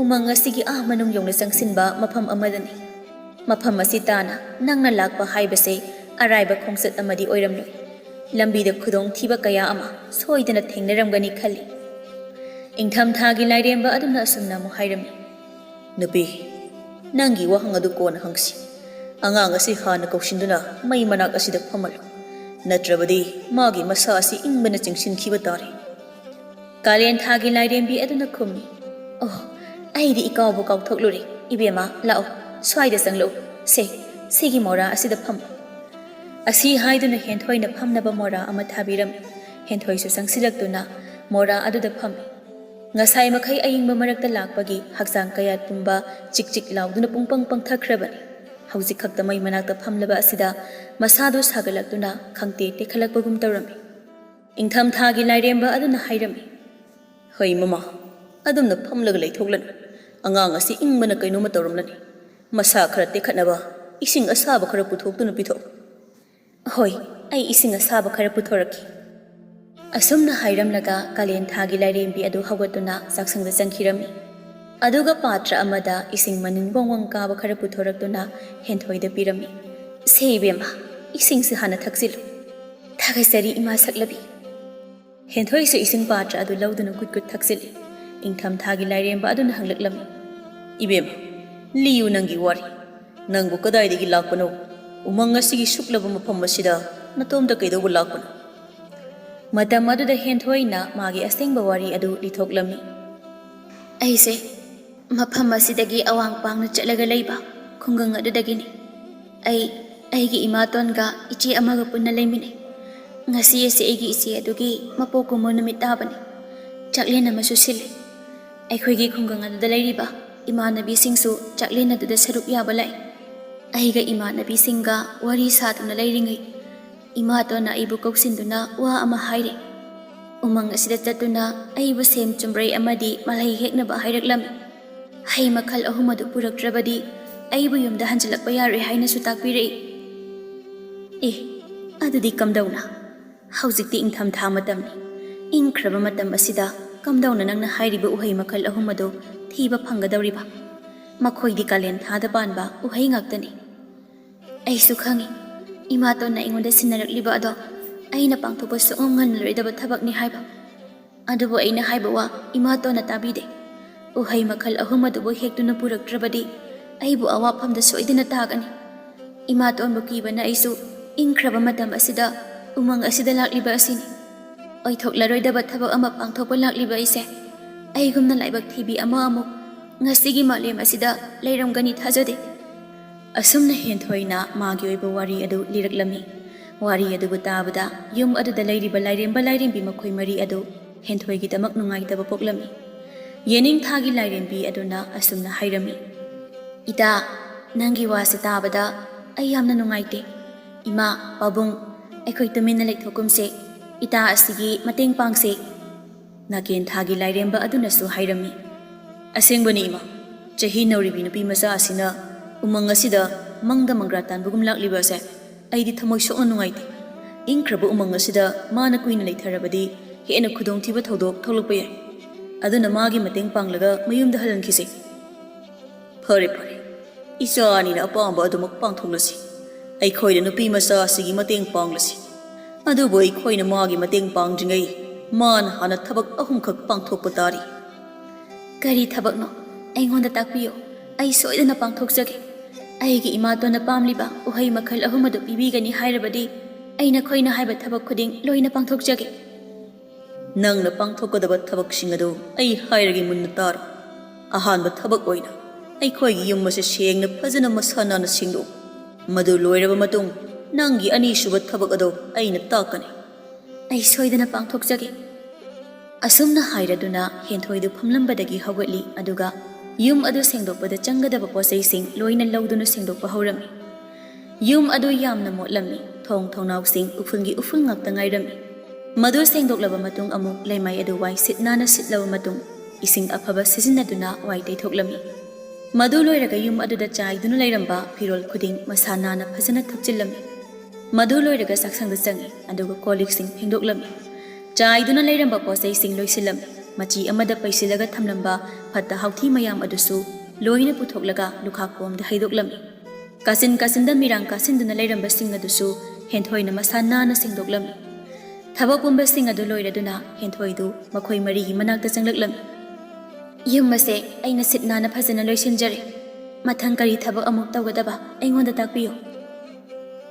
ꯎꯃꯪ ꯑꯁꯤꯒꯤ ꯃꯅꯨꯡ ꯌꯧꯅ ꯆꯪꯁꯤꯟꯕ ꯃꯐꯝ ꯑꯃꯗꯅꯤ ꯃꯐꯝ ꯑꯁꯤ ꯇꯥꯅ ꯅꯪꯅ ꯂꯥꯛꯄ ꯍꯥꯏꯕꯁꯦ ꯑꯔꯥꯏꯕ ꯈꯣꯡꯆꯠ ꯑꯃꯗꯤ ꯑꯣꯏꯔꯝꯂꯣꯏ ꯂꯝꯕꯤꯗ ꯈꯨꯗꯣꯡꯊꯤꯕ ꯀꯌꯥ ꯑꯃ ꯁꯣꯏꯗꯅ ꯊꯦꯡꯅꯔꯝꯒꯅꯤ ꯈꯜꯂꯤ ꯏꯪꯊꯝꯊꯥꯒꯤ ꯂꯥꯏꯔꯦꯝꯕ ꯑꯗꯨꯅ ꯑꯁꯨꯝꯅ ꯑꯃꯨꯛ ꯍꯥꯏꯔꯝꯃꯤ ꯅꯨꯄꯤ ꯅꯪꯒꯤ ꯋꯥꯍꯪ ꯑꯗꯨ ꯀꯣꯟꯅ ꯍꯪꯁꯤ ꯑꯉꯥꯡ ꯑꯁꯤ ꯍꯥꯟꯅ ꯀꯧꯁꯤꯟꯗꯨꯅ ꯃꯩ ꯃꯅꯥꯛ ꯑꯁꯤꯗ ꯐꯝꯍꯜꯂꯨ ꯅꯠꯇ꯭ꯔꯕꯗꯤ ꯃꯥꯒꯤ ꯃꯁꯥ ꯑꯁꯤ ꯏꯪꯕꯅ ꯆꯤꯡꯁꯤꯟꯈꯤꯕ ꯇꯥꯔꯦ ꯀꯥꯂꯦꯟ ꯊꯥꯒꯤ ꯂꯥꯏꯔꯦꯝꯕꯤ ꯑꯗꯨꯅ ꯈꯨꯝꯃꯤ ꯑꯩꯗꯤ ꯏꯀꯥꯎꯕ ꯀꯥꯎꯊꯣꯛꯂꯨꯔꯦ ꯏꯕꯦꯝꯃ ꯂꯥꯛꯑꯣ ꯁ꯭ꯋꯥꯏꯗ ꯆꯪꯂꯛꯎ ꯁꯤꯒꯤ ꯃꯣꯔꯥ ꯑꯁꯤꯗ ꯐꯝ ꯑꯁꯤ ꯍꯥꯏꯗꯨꯅ ꯍꯦꯟꯊꯣꯏꯅ ꯐꯝꯅꯕ ꯃꯣꯔꯥ ꯑꯃ ꯊꯥꯕꯤꯔꯝꯃꯤ ꯍꯦꯟꯊꯣꯏꯁꯨ ꯆꯪꯁꯤꯜꯂꯛꯇꯨꯅ ꯃꯣꯔꯥ ꯑꯗꯨꯗ ꯐꯝꯃꯤ ꯉꯁꯥꯏ ꯃꯈꯩ ꯑꯏꯪꯕ ꯃꯔꯛꯇ ꯂꯥꯛꯄꯒꯤ ꯍꯛꯆꯥꯡ ꯀꯌꯥꯠ ꯄꯨꯝꯕ ꯆꯤꯛ ꯂꯥꯎꯗꯨꯅ ꯄꯨꯡꯄꯪ ꯄꯪꯊꯈ꯭ꯔꯕꯅꯤ ꯍꯧꯖꯤꯛ ꯈꯛꯇ ꯃꯩ ꯃꯅꯥꯛꯇ ꯐꯝꯂꯕ ꯑꯁꯤꯗ ꯃꯁꯥꯗꯨ ꯁꯥꯒꯠꯂꯛꯇꯨꯅ ꯈꯪꯇꯦꯛ ꯇꯦꯛꯈꯠꯂꯛꯄꯒꯨꯝ ꯇꯧꯔꯝꯃꯤ ꯏꯪꯊꯝꯊꯥꯒꯤ ꯂꯥꯏꯔꯦꯝꯕ ꯑꯗꯨꯅ ꯍꯥꯏꯔꯝꯃꯤ ꯍꯩ ꯃꯃꯥ ꯑꯗꯨꯝꯅ ꯐꯝꯂꯒ ꯂꯩꯊꯣꯛꯂꯅꯨ ꯑꯉꯥꯡ ꯑꯁꯤ ꯏꯪꯕꯅ ꯀꯩꯅꯣꯝꯃ ꯇꯧꯔꯝꯂꯅꯤ ꯃꯁꯥ ꯈꯔ ꯇꯦꯛꯈꯠꯅꯕ ꯏꯁꯤꯡ ꯑꯁꯥꯕ ꯈꯔ ꯄꯨꯊꯣꯛꯇꯨꯅ ꯄꯤꯊꯣꯛ ꯍꯣꯏ ꯑꯩ ꯏꯁꯤꯡ ꯑꯁꯥꯕ ꯈꯔ ꯄꯨꯊꯣꯔꯛꯈꯤ ꯑꯁꯨꯝꯅ ꯍꯥꯏꯔꯝꯂꯒ ꯀꯥꯂꯦꯟ ꯊꯥꯒꯤ ꯂꯥꯏꯔꯦꯝꯕꯤ ꯑꯗꯨ ꯍꯧꯒꯠꯇꯨꯅ ꯆꯥꯛꯁꯪꯗ ꯆꯪꯈꯤꯔꯝꯃꯤ ꯑꯗꯨꯒ ꯄꯥꯇ꯭ꯔ ꯑꯃꯗ ꯏꯁꯤꯡ ꯃꯅꯤꯟ ꯋꯪ ꯀꯥꯕ ꯈꯔ ꯄꯨꯊꯣꯔꯛꯇꯨꯅ ꯍꯦꯟꯊꯣꯏꯗ ꯄꯤꯔꯝꯃꯤ ꯁꯦ ꯏꯕꯦꯝꯃ ꯏꯁꯤꯡꯁꯤ ꯍꯥꯟꯅ ꯊꯛꯆꯤꯜꯂꯨ ꯊꯥꯒꯠꯆꯔꯤ ꯏꯃꯥ ꯁꯛꯂꯕꯤ ꯍꯦꯟꯊꯣꯏꯁꯨ ꯏꯁꯤꯡ ꯄꯥꯇ꯭ꯔ ꯑꯗꯨ ꯂꯧꯗꯨꯅ ꯒꯨꯠ ꯊꯛꯆꯤꯜꯂꯤ ꯏꯪꯊꯝꯊꯥꯒꯤ ꯂꯥꯏꯔꯦꯝꯕ ꯑꯗꯨꯅ ꯍꯪꯂꯛꯂꯝꯃꯤ ꯏꯕꯦꯝꯃ ꯂꯤꯌꯨ ꯅꯪꯒꯤ ꯋꯥꯔꯤ ꯅꯪꯕꯨ ꯀꯗꯥꯏꯗꯒꯤ ꯂꯥꯛꯄꯅꯣ ꯎꯃꯪ ꯑꯁꯤꯒꯤ ꯁꯨꯛꯂꯕ ꯃꯐꯝ ꯑꯁꯤꯗ ꯅꯇꯣꯝꯇ ꯀꯩꯗꯧꯕ ꯂꯥꯛꯄꯅꯣ ꯃꯇꯝ ꯑꯗꯨꯗ ꯍꯦꯟꯊꯣꯏꯅ ꯃꯥꯒꯤ ꯑꯁꯦꯡꯕ ꯋꯥꯔꯤ ꯑꯗꯨ ꯂꯤꯊꯣꯛꯂꯝꯃꯤ ꯑꯩꯁꯦ ꯃꯐꯝ ꯑꯁꯤꯗꯒꯤ ꯑꯋꯥꯡ ꯄꯥꯡꯅ ꯆꯠꯂꯒ ꯂꯩꯕ ꯈꯨꯡꯒꯪ ꯑꯗꯨꯗꯒꯤꯅꯤ ꯑꯩꯒꯤ ꯏꯃꯥꯇꯣꯟꯒ ꯏꯆꯦ ꯑꯃꯒ ꯄꯨꯟꯅ ꯂꯩꯃꯤꯟꯅꯩ ꯉꯁꯤ ꯑꯁꯤ ꯑꯩꯒꯤ ꯏꯆꯦ ꯑꯗꯨꯒꯤ ꯃꯄꯣꯛꯀꯨꯝꯕ ꯅꯨꯃꯤꯠ ꯇꯥꯕꯅꯤ ꯆꯥꯛꯂꯦꯟ ꯑꯃꯁꯨ ꯁꯤꯜꯂꯤ ꯑꯩꯈꯣꯏꯒꯤ ꯈꯨꯡꯒꯪ ꯑꯗꯨꯗ ꯂꯩꯔꯤꯕ ꯏꯃꯥꯟꯅꯕꯤꯁꯤꯡꯁꯨ ꯆꯥꯛꯂꯦꯟ ꯑꯗꯨꯗ ꯁꯔꯨꯛ ꯌꯥꯕ ꯂꯥꯛꯏ ꯑꯩꯒ ꯏꯃꯥꯟꯅꯕꯤꯁꯤꯡꯒ ꯋꯥꯔꯤ ꯁꯥꯗꯨꯅ ꯂꯩꯔꯤꯉꯩ ꯏꯃꯥꯇꯣꯟꯅ ꯑꯩꯕꯨ ꯀꯧꯁꯤꯟꯗꯨꯅ ꯋꯥ ꯑꯃ ꯍꯥꯏꯔꯦ ꯎꯃꯪ ꯑꯁꯤꯗ ꯆꯠꯇꯨꯅ ꯑꯩꯕꯨ ꯁꯦꯝ ꯆꯨꯝꯕ꯭ꯔꯩ ꯑꯃꯗꯤ ꯃꯜꯍꯩ ꯍꯦꯛꯅꯕ ꯍꯥꯏꯔꯛꯂꯝꯃꯤ ꯍꯩ ꯃꯈꯜ 3 ꯑꯗꯨ ꯄꯨꯔꯛꯇ꯭ꯔꯕꯗꯤ ꯑꯩꯕꯨ ꯌꯨꯝꯗ ꯍꯟꯖꯤꯜꯂꯛꯄ ꯌꯥꯔꯣꯏ ꯍꯥꯏꯅꯁꯨ ꯇꯥꯛꯄꯤꯔꯛꯏ ꯑꯗꯨꯗꯤ ꯀꯝꯗꯧꯅ ꯍꯧꯖꯤꯛꯇꯤ ꯏꯪꯊꯝꯊꯥ ꯃꯇꯝꯅꯤ ꯏꯪꯈ꯭ꯔꯕ ꯃꯇꯝ ꯑꯁꯤꯗ ꯀꯝꯗꯧꯅ ꯅꯪꯅ ꯍꯥꯏꯔꯤꯕ ꯎꯍꯩ ꯃꯈꯜ 3 ꯑꯗꯨ ꯊꯤꯕ ꯐꯪꯒꯗꯧꯔꯤꯕ ꯃꯈꯣꯏꯗꯤ ꯀꯥꯂꯦꯟ ꯊꯥꯗ ꯄꯥꯟꯕ ꯎꯍꯩ ꯉꯥꯛꯇꯅꯤ ꯑꯩꯁꯨ ꯈꯪꯏ ꯏꯃꯥꯇꯣꯟꯅ ꯑꯩꯉꯣꯟꯗ ꯁꯤꯟꯅꯔꯛꯂꯤꯕ ꯑꯗꯣ ꯑꯩꯅ ꯄꯥꯡꯊꯣꯛꯄ ꯁꯨꯡꯉꯝ ꯉꯝꯂꯔꯣꯏꯗꯕ ꯊꯕꯛꯅꯤ ꯍꯥꯏꯕ ꯑꯗꯨꯕꯨ ꯑꯩꯅ ꯍꯥꯏꯕ ꯋꯥ ꯏꯃꯥꯇꯣꯟꯅ ꯇꯥꯕꯤꯗꯦ ꯎꯍꯩ ꯃꯈꯜ 3 ꯑꯗꯨꯕꯨ ꯍꯦꯛꯇꯨꯅ ꯄꯨꯔꯛꯇ꯭ꯔꯕꯗꯤ ꯑꯩꯕꯨ ꯑꯋꯥꯐꯝꯗ ꯁꯣꯏꯗꯅ ꯇꯥꯒꯅꯤ ꯏꯃꯥꯇꯣꯟꯕꯨ ꯀꯤꯕꯅ ꯑꯩꯁꯨ ꯏꯪꯈ꯭ꯔꯕ ꯃꯇꯝ ꯑꯁꯤꯗ ꯎꯃꯪ ꯑꯁꯤꯗ ꯂꯥꯛꯂꯤꯕ ꯑꯁꯤꯅꯤ ꯑꯣꯏꯊꯣꯛꯂꯔꯣꯏꯗꯕ ꯊꯕꯛ ꯑꯃ ꯄꯥꯡꯊꯣꯛꯄ ꯂꯥꯛꯂꯤꯕ ꯑꯩꯁꯦ ꯑꯩꯒꯨꯝꯅ ꯂꯥꯏꯕꯛ ꯊꯤꯕꯤ ꯑꯃ ꯑꯃꯨꯛ ꯉꯁꯤꯒꯤ ꯃꯥꯂꯦꯝ ꯑꯁꯤꯗ ꯂꯩꯔꯝꯒꯅꯤ ꯊꯥꯖꯗꯦ ꯑꯁꯨꯝꯅ ꯍꯦꯟꯊꯣꯏꯅ ꯃꯥꯒꯤ ꯑꯣꯏꯕ ꯋꯥꯔꯤ ꯑꯗꯨ ꯂꯤꯔꯛꯂꯝꯃꯤ ꯋꯥꯔꯤ ꯑꯗꯨꯕꯨ ꯇꯥꯕꯗ ꯌꯨꯝ ꯑꯗꯨꯗ ꯂꯩꯔꯤꯕ ꯂꯥꯏꯔꯦꯝꯕ ꯂꯥꯏꯔꯦꯝꯕꯤ ꯃꯈꯣꯏ ꯃꯔꯤ ꯑꯗꯨ ꯍꯦꯟꯊꯣꯏꯒꯤꯗꯃꯛ ꯅꯨꯡꯉꯥꯏꯇꯕ ꯄꯣꯛꯂꯝꯃꯤ ꯌꯦꯅꯤꯡꯊꯥꯒꯤ ꯂꯥꯏꯔꯦꯝꯕꯤ ꯑꯗꯨꯅ ꯑꯁꯨꯝꯅ ꯍꯥꯏꯔꯝꯃꯤ ꯏꯇꯥ ꯅꯪꯒꯤ ꯋꯥꯁꯦ ꯇꯥꯕꯗ ꯑꯩ ꯌꯥꯝꯅ ꯅꯨꯡꯉꯥꯏꯇꯦ ꯏꯃꯥ ꯄꯥꯕꯨꯡ ꯑꯩꯈꯣꯏ ꯇꯨꯃꯤꯟꯅ ꯂꯩꯊꯣꯛꯀꯨꯝꯁꯦ ꯏꯇꯥ ꯑꯁꯤꯒꯤ ꯃꯇꯦꯡ ꯄꯥꯡꯁꯦ ꯅꯥꯀꯦꯟꯊꯥꯒꯤ ꯂꯥꯏꯔꯦꯝꯕ ꯑꯗꯨꯅꯁꯨ ꯍꯥꯏꯔꯝꯃꯤ ꯑꯁꯦꯡꯕꯅꯤ ꯏꯃꯥ ꯆꯍꯤ ꯅꯧꯔꯤꯕꯤ ꯅꯨꯄꯤ ꯃꯆꯥ ꯑꯁꯤꯅ ꯎꯃꯪ ꯑꯁꯤꯗ ꯃꯪꯗ ꯃꯪꯒ꯭ꯔꯥ ꯇꯥꯟꯕꯒꯨꯝ ꯂꯥꯛꯂꯤꯕ ꯑꯁꯦ ꯑꯩꯗꯤ ꯊꯃꯣꯏ ꯁꯣꯛꯅ ꯅꯨꯡꯉꯥꯏꯇꯦ ꯏꯪꯈ꯭ꯔꯕ ꯎꯃꯪ ꯑꯁꯤꯗ ꯃꯥꯅ ꯀꯨꯏꯅ ꯂꯩꯊꯔꯕꯗꯤ ꯍꯦꯟꯅ ꯈꯨꯗꯣꯡꯊꯤꯕ ꯊꯧꯗꯣꯛ ꯊꯣꯛꯂꯛꯄ ꯌꯥꯏ ꯑꯗꯨꯅ ꯃꯥꯒꯤ ꯃꯇꯦꯡ ꯄꯥꯡꯂꯒ ꯃꯌꯨꯝꯗ ꯍꯜꯍꯟꯈꯤꯁꯤ ꯐꯔꯦ ꯏꯆꯥ ꯑꯅꯤꯅ ꯑꯄꯥꯝꯕ ꯑꯗꯨꯃꯛ ꯄꯥꯡꯊꯣꯛꯂꯁꯤ ꯑꯩꯈꯣꯏꯅ ꯅꯨꯄꯤ ꯃꯆꯥ ꯑꯁꯤꯒꯤ ꯃꯇꯦꯡ ꯄꯥꯡꯂꯁꯤ ꯑꯗꯨꯕꯨ ꯑꯩꯈꯣꯏꯅ ꯃꯥꯒꯤ ꯃꯇꯦꯡ ꯄꯥꯡꯗ꯭ꯔꯤꯉꯩ ꯃꯥꯅ ꯍꯥꯟꯅ ꯊꯕꯛ 3ꯈꯛ ꯄꯥꯡꯊꯣꯛꯄ ꯇꯥꯔꯤ ꯀꯔꯤ ꯊꯕꯛꯅꯣ ꯑꯩꯉꯣꯟꯗ ꯇꯥꯛꯄꯤꯌꯨ ꯑꯩ ꯁꯣꯏꯗꯅ ꯄꯥꯡꯊꯣꯛꯆꯒꯦ ꯑꯩꯒꯤ ꯏꯃꯥꯇꯣꯟꯅ ꯄꯥꯝꯂꯤꯕ ꯎꯍꯩ ꯃꯈꯜ 3 ꯑꯗꯨ ꯄꯤꯕꯤꯒꯅꯤ ꯍꯥꯏꯔꯕꯗꯤ ꯑꯩꯅ ꯈꯣꯏꯅ ꯍꯥꯏꯕ ꯊꯕꯛ ꯈꯨꯗꯤꯡ ꯂꯣꯏꯅ ꯄꯥꯡꯊꯣꯛꯆꯒꯦ ꯅꯪꯅ ꯄꯥꯡꯊꯣꯛꯀꯗꯕ ꯊꯕꯛꯁꯤꯡ ꯑꯗꯨ ꯑꯩ ꯍꯥꯏꯔꯒꯦ मुन्ना तारो अहानब थबक ओइना अꯩꯈꯣꯏꯒꯤ ꯌꯨꯝ ꯑꯁꯤ ꯁꯦꯡꯅ ꯐꯖꯅ ꯃꯁꯥ ꯅꯥꯟꯅ ꯁꯦꯡꯗꯣꯛ ꯃꯗꯨ ꯂꯣꯏꯔꯕ ꯃꯇꯨꯡ ꯅꯪꯒꯤ ꯑꯅꯤꯁꯨꯕ ꯊꯕꯛ ꯑꯗꯨ ꯑꯩꯅ ꯇꯥꯛꯀꯅꯤ ꯑꯩ ꯁꯣꯏꯗꯅ ꯄꯥꯡꯊꯣꯛꯆꯒꯦ ꯑꯁꯨꯝꯅ ꯍꯥꯏꯔꯗꯨꯅ ꯍꯦꯟꯊꯣꯏꯗꯨ ꯐꯝꯂꯝꯕꯗꯒꯤ ꯍꯧꯒꯠꯂꯤ ꯑꯗꯨꯒ ꯌꯨꯝ ꯑꯗꯨ ꯁꯦꯡꯗꯣꯛꯄꯗ ꯆꯪꯒꯗꯕ ꯄꯣꯠꯆꯩꯁꯤꯡ ꯂꯣꯏꯅ ꯂꯧꯗꯨꯅ ꯁꯦꯡꯗꯣꯛꯄ ꯍꯧꯔꯝꯃꯤ ꯌꯨꯝ ꯑꯗꯨ ꯌꯥꯝꯅ ꯃꯣꯠꯂꯝꯃꯤ ꯊꯣꯡ ꯊꯣꯡꯅꯥꯎꯁꯤꯡ ꯎꯐꯨꯜꯒꯤ ꯎꯐꯨꯜ ꯉꯥꯛꯇ ꯉꯥꯏꯔꯝꯃꯤ ꯃꯗꯨ ꯁꯦꯡꯗꯣꯛꯂꯕ ꯃꯇꯨꯡ ꯑꯃꯨꯛ ꯂꯩꯃꯥꯏ ꯑꯗꯨ ꯋꯥꯏ ꯁꯤꯠ ꯅꯥꯟꯅ ꯁꯤꯠꯂꯕ ꯃꯇꯨꯡ ꯏꯁꯤꯡ ꯑꯐꯕ ꯁꯤꯖꯤꯟꯅꯗꯨꯅ ꯋꯥꯏ ꯇꯩꯊꯣꯛꯂꯝꯃꯤ मधु लोइरगा युम अदुदा चाइदुना लैरंबा फिरोल खुदिंग मसा नाना फजना थुपचिल्लमी मधु लोइरगा साक्संगदा चंगी अदुगा कोलिक्सिंग फेंगदोक्लमी चाइदुना लैरंबा पोसै सिंग लोइसिलम मची अमदा पैसिलगा थमलंबा फत्ता हाउथी मयाम अदुसु लोइना पुथोक्लगा लुखाकोमदा हैदोक्लमी कासिन कासिनदा मिरांग कासिनदुना लैरंबा सिंग अदुसु हेंथोइना मसा नाना सिंगदोक्लमी थबक पुंबा सिंग अदु लोइरदुना हेंथोइदु मखोइ मरिगी मनाक्ता चंगलक्लमी युम असे अैना सिट नाना फजना लोइसिनजरे मथंग करी थबक अमुक तौगदबा अैंगोंदा ताकपियो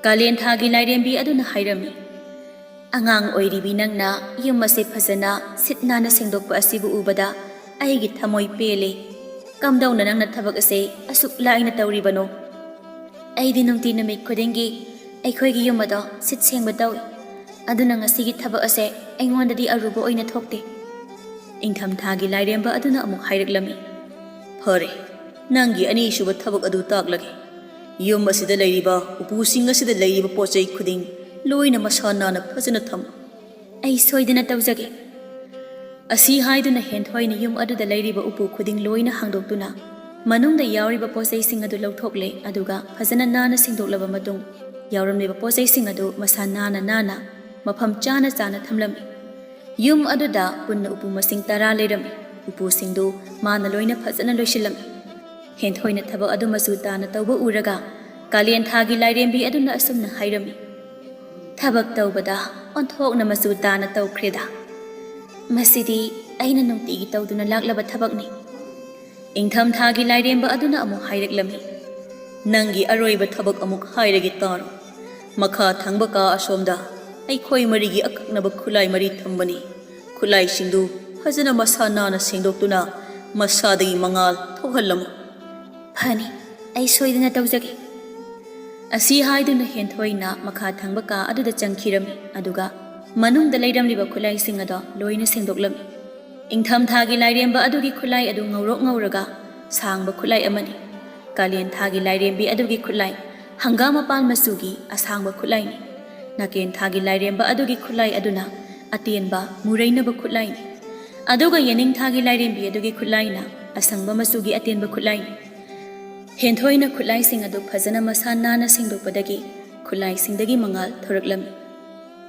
कालेन थागी लाइरेंबी अदुना हाइरमी अंगांग ओइरिबी नंगना युम असे फजना सिट नाना सेंगदोकपा असिबु उबदा अैगी थमोइ पेले ꯀꯝꯗꯧꯅ ꯅꯪꯅ ꯊꯕꯛ ꯑꯁꯤ ꯑꯁꯨꯛ ꯂꯥꯏꯅ ꯇꯧꯔꯤꯕꯅꯣ? ꯑꯩꯗꯤ ꯅꯨꯡꯇꯤ ꯅꯨꯃꯤꯠ ꯈꯨꯗꯤꯡꯒꯤ ꯑꯩꯈꯣꯏꯒꯤ ꯌꯨꯝ ꯑꯗꯣ ꯁꯤꯠ ꯁꯦꯡꯕ ꯇꯧꯏ, ꯑꯗꯨꯅ ꯉꯁꯤꯒꯤ ꯊꯕꯛ ꯑꯁꯦ ꯑꯩꯉꯣꯟꯗꯗꯤ ꯑꯔꯨꯕ ꯑꯣꯏꯅ ꯊꯣꯛꯇꯦ꯫ ꯏꯪꯊꯝꯊꯥꯒꯤ ꯂꯥꯏꯔꯦꯝꯕ ꯑꯗꯨꯅ ꯑꯃꯨꯛ ꯍꯥꯏꯔꯛꯂꯝꯃꯤ꯫ ꯐꯔꯦ, ꯅꯪꯒꯤ ꯑꯅꯤꯁꯨꯕ ꯊꯕꯛ ꯑꯗꯨ ꯇꯥꯛꯂꯒꯦ꯫ ꯌꯨꯝ ꯑꯁꯤꯗ ꯂꯩꯔꯤꯕ ꯎꯄꯨꯁꯤꯡ ꯑꯁꯤꯗ ꯂꯩꯔꯤꯕ ꯄꯣꯠꯆꯩ ꯈꯨꯗꯤꯡ ꯂꯣꯏꯅ ꯃꯁꯥ ꯅꯥꯟꯅ ꯐꯖꯅ ꯊꯝꯃꯨ꯫ ꯑꯩ ꯁꯣꯏꯗꯅ ꯇꯧꯖꯒꯦ꯫ ꯑꯁꯤ ꯍꯥꯏꯗꯨꯅ ꯍꯦꯟꯊꯣꯏꯅ ꯌꯨꯝ ꯑꯗꯨꯗ ꯂꯩꯔꯤꯕ ꯎꯄꯨ ꯈꯨꯗꯤꯡ ꯂꯣꯏꯅ ꯍꯥꯡꯗꯣꯛꯇꯨꯅ ꯃꯅꯨꯡꯗ ꯌꯥꯎꯔꯤꯕ ꯄꯣꯠꯆꯩꯁꯤꯡ ꯑꯗꯨ ꯂꯧꯊꯣꯛꯂꯦ, ꯑꯗꯨꯒ ꯐꯖꯅ ꯅꯥꯟꯅ ꯁꯦꯡꯗꯣꯛꯂꯕ ꯃꯇꯨꯡ ꯌꯥꯎꯔꯝꯂꯤꯕ ꯄꯣꯠꯆꯩꯁꯤꯡ ꯑꯗꯨ ꯃꯁꯥ ꯅꯥꯟꯅ ꯃꯐꯝ ꯆꯥꯅ ꯊꯝꯂꯝꯃꯤ꯫ ꯌꯨꯝ ꯑꯗꯨꯗ ꯄꯨꯟꯅ ꯎꯄꯨ ꯃꯁꯤꯡ 10 ꯂꯩꯔꯝꯃꯤ꯫ ꯎꯄꯨꯁꯤꯡꯗꯨ ꯃꯥꯅ ꯂꯣꯏꯅ ꯐꯖꯅ ꯂꯣꯏꯁꯤꯜꯂꯝꯃꯤ꯫ ꯍꯦꯟꯊꯣꯏꯅ ꯊꯕꯛ ꯑꯗꯨ ꯃꯆꯨ ꯇꯥꯅ ꯇꯧꯕ ꯎꯔꯒ ꯀꯥꯂꯦꯟ ꯊꯥꯒꯤ ꯂꯥꯏꯔꯦꯝꯕꯤ ꯑꯗꯨꯅ ꯑꯁꯨꯝꯅ ꯍꯥꯏꯔꯝꯃꯤ꯫ ꯊꯕꯛ ꯇꯧꯕꯗ ꯑꯣꯟꯊꯣꯛꯅ ꯃꯆꯨ ꯇꯥꯅ ꯇꯧꯈ꯭ꯔꯦꯗ꯫ ꯃꯁꯤꯗꯤ ꯑꯩꯅ ꯅꯨꯡꯇꯤꯒꯤ ꯇꯧꯗꯨꯅ ꯂꯥꯛꯂꯕ ꯊꯕꯛꯅꯤ꯫ ꯏꯪꯊꯝꯊꯥꯒꯤ ꯂꯥꯏꯔꯦꯝꯕ ꯑꯗꯨꯅ ꯑꯃꯨꯛ ꯍꯥꯏꯔꯛꯂꯝꯃꯤ꯫ ꯅꯪꯒꯤ ꯑꯔꯣꯏꯕ ꯊꯕꯛ ꯑꯃꯨꯛ ꯍꯥꯏꯔꯒꯦ ꯇꯥꯔꯣ꯫ ꯃꯈꯥ ꯊꯪꯕ ꯀꯥ ꯑꯁꯣꯝꯗ ꯑꯩꯈꯣꯏ ꯃꯔꯤꯒꯤ ꯑꯀꯛꯅꯕ ꯈꯨꯠꯂꯥꯏ 4 ꯊꯝꯕꯅꯤ꯫ ꯈꯨꯠꯂꯥꯏꯁꯤꯡꯗꯨ ꯐꯖꯅ ꯃꯁꯥ ꯅꯥꯟꯅ ꯁꯦꯡꯗꯣꯛꯇꯨꯅ ꯃꯁꯥꯗꯒꯤ ꯃꯉꯥꯜ ꯊꯣꯛꯍꯜꯂꯝꯃꯨ꯫ ꯐꯅꯤ, ꯑꯩ ꯁꯣꯏꯗꯅ ꯇꯧꯖꯒꯦ꯫ ꯑꯁꯤ ꯍꯥꯏꯗꯨꯅ ꯍꯦꯟꯊꯣꯏꯅ ꯃꯈꯥ ꯊꯪꯕ ꯀꯥ ꯑꯗꯨꯗ ꯆꯪꯈꯤꯔꯝꯃꯤ, ꯑꯗꯨꯒ ꯃꯅꯨꯡꯗ ꯂꯩꯔꯝꯂꯤꯕ ꯈꯨꯠꯂꯥꯏꯁꯤꯡ ꯑꯗꯣ ꯂꯣꯏꯅ ꯁꯦꯡꯗꯣꯛꯂꯝꯃꯤ꯫ ꯏꯪꯊꯝꯊꯥꯒꯤ ꯂꯥꯏꯔꯦꯝꯕ ꯑꯗꯨꯒꯤ ꯈꯨꯠꯂꯥꯏ ꯑꯗꯨ ꯉꯧꯔꯒ ꯁꯥꯡꯕ ꯈꯨꯠꯂꯥꯏ ꯑꯃꯅꯤ꯫ ꯀꯥꯂꯦꯟ ꯊꯥꯒꯤ ꯂꯥꯏꯔꯦꯝꯕꯤ ꯑꯗꯨꯒꯤ ꯈꯨꯠꯂꯥꯏ ꯍꯪꯒꯥꯝ ꯃꯄꯥꯟ ꯃꯆꯨꯒꯤ ꯑꯁꯥꯡꯕ ꯈꯨꯠꯂꯥꯏꯅꯤ꯫ ꯅꯥꯀꯦꯟ ꯊꯥꯒꯤ ꯂꯥꯏꯔꯦꯝꯕ ꯑꯗꯨꯒꯤ ꯈꯨꯠꯂꯥꯏ ꯑꯗꯨꯅ ꯑꯇꯦꯟꯕ ꯃꯨꯔꯩꯅꯕ ꯈꯨꯠꯂꯥꯏꯅꯤ꯫ ꯑꯗꯨꯒ ꯌꯦꯅꯤꯡ ꯊꯥꯒꯤ ꯂꯥꯏꯔꯦꯝꯕꯤ ꯑꯗꯨꯒꯤ ꯈꯨꯠꯂꯥꯏꯅ ꯑꯁꯪꯕ ꯃꯆꯨꯒꯤ ꯑꯇꯦꯟꯕ ꯈꯨꯠꯂꯥꯏꯅꯤ꯫ ꯍꯦꯟꯊꯣꯏꯅ ꯈꯨꯠꯂꯥꯏꯁꯤꯡ ꯑꯗꯨ ꯐꯖꯅ ꯃꯁꯥ ꯅꯥꯟꯅ ꯁꯦꯡꯗꯣꯛꯄꯗꯒꯤ ꯈꯨꯠꯂꯥꯏꯁꯤꯡꯗꯒꯤ ꯃꯉꯥꯜ ꯊꯣꯔꯛꯂꯝꯃꯤ꯫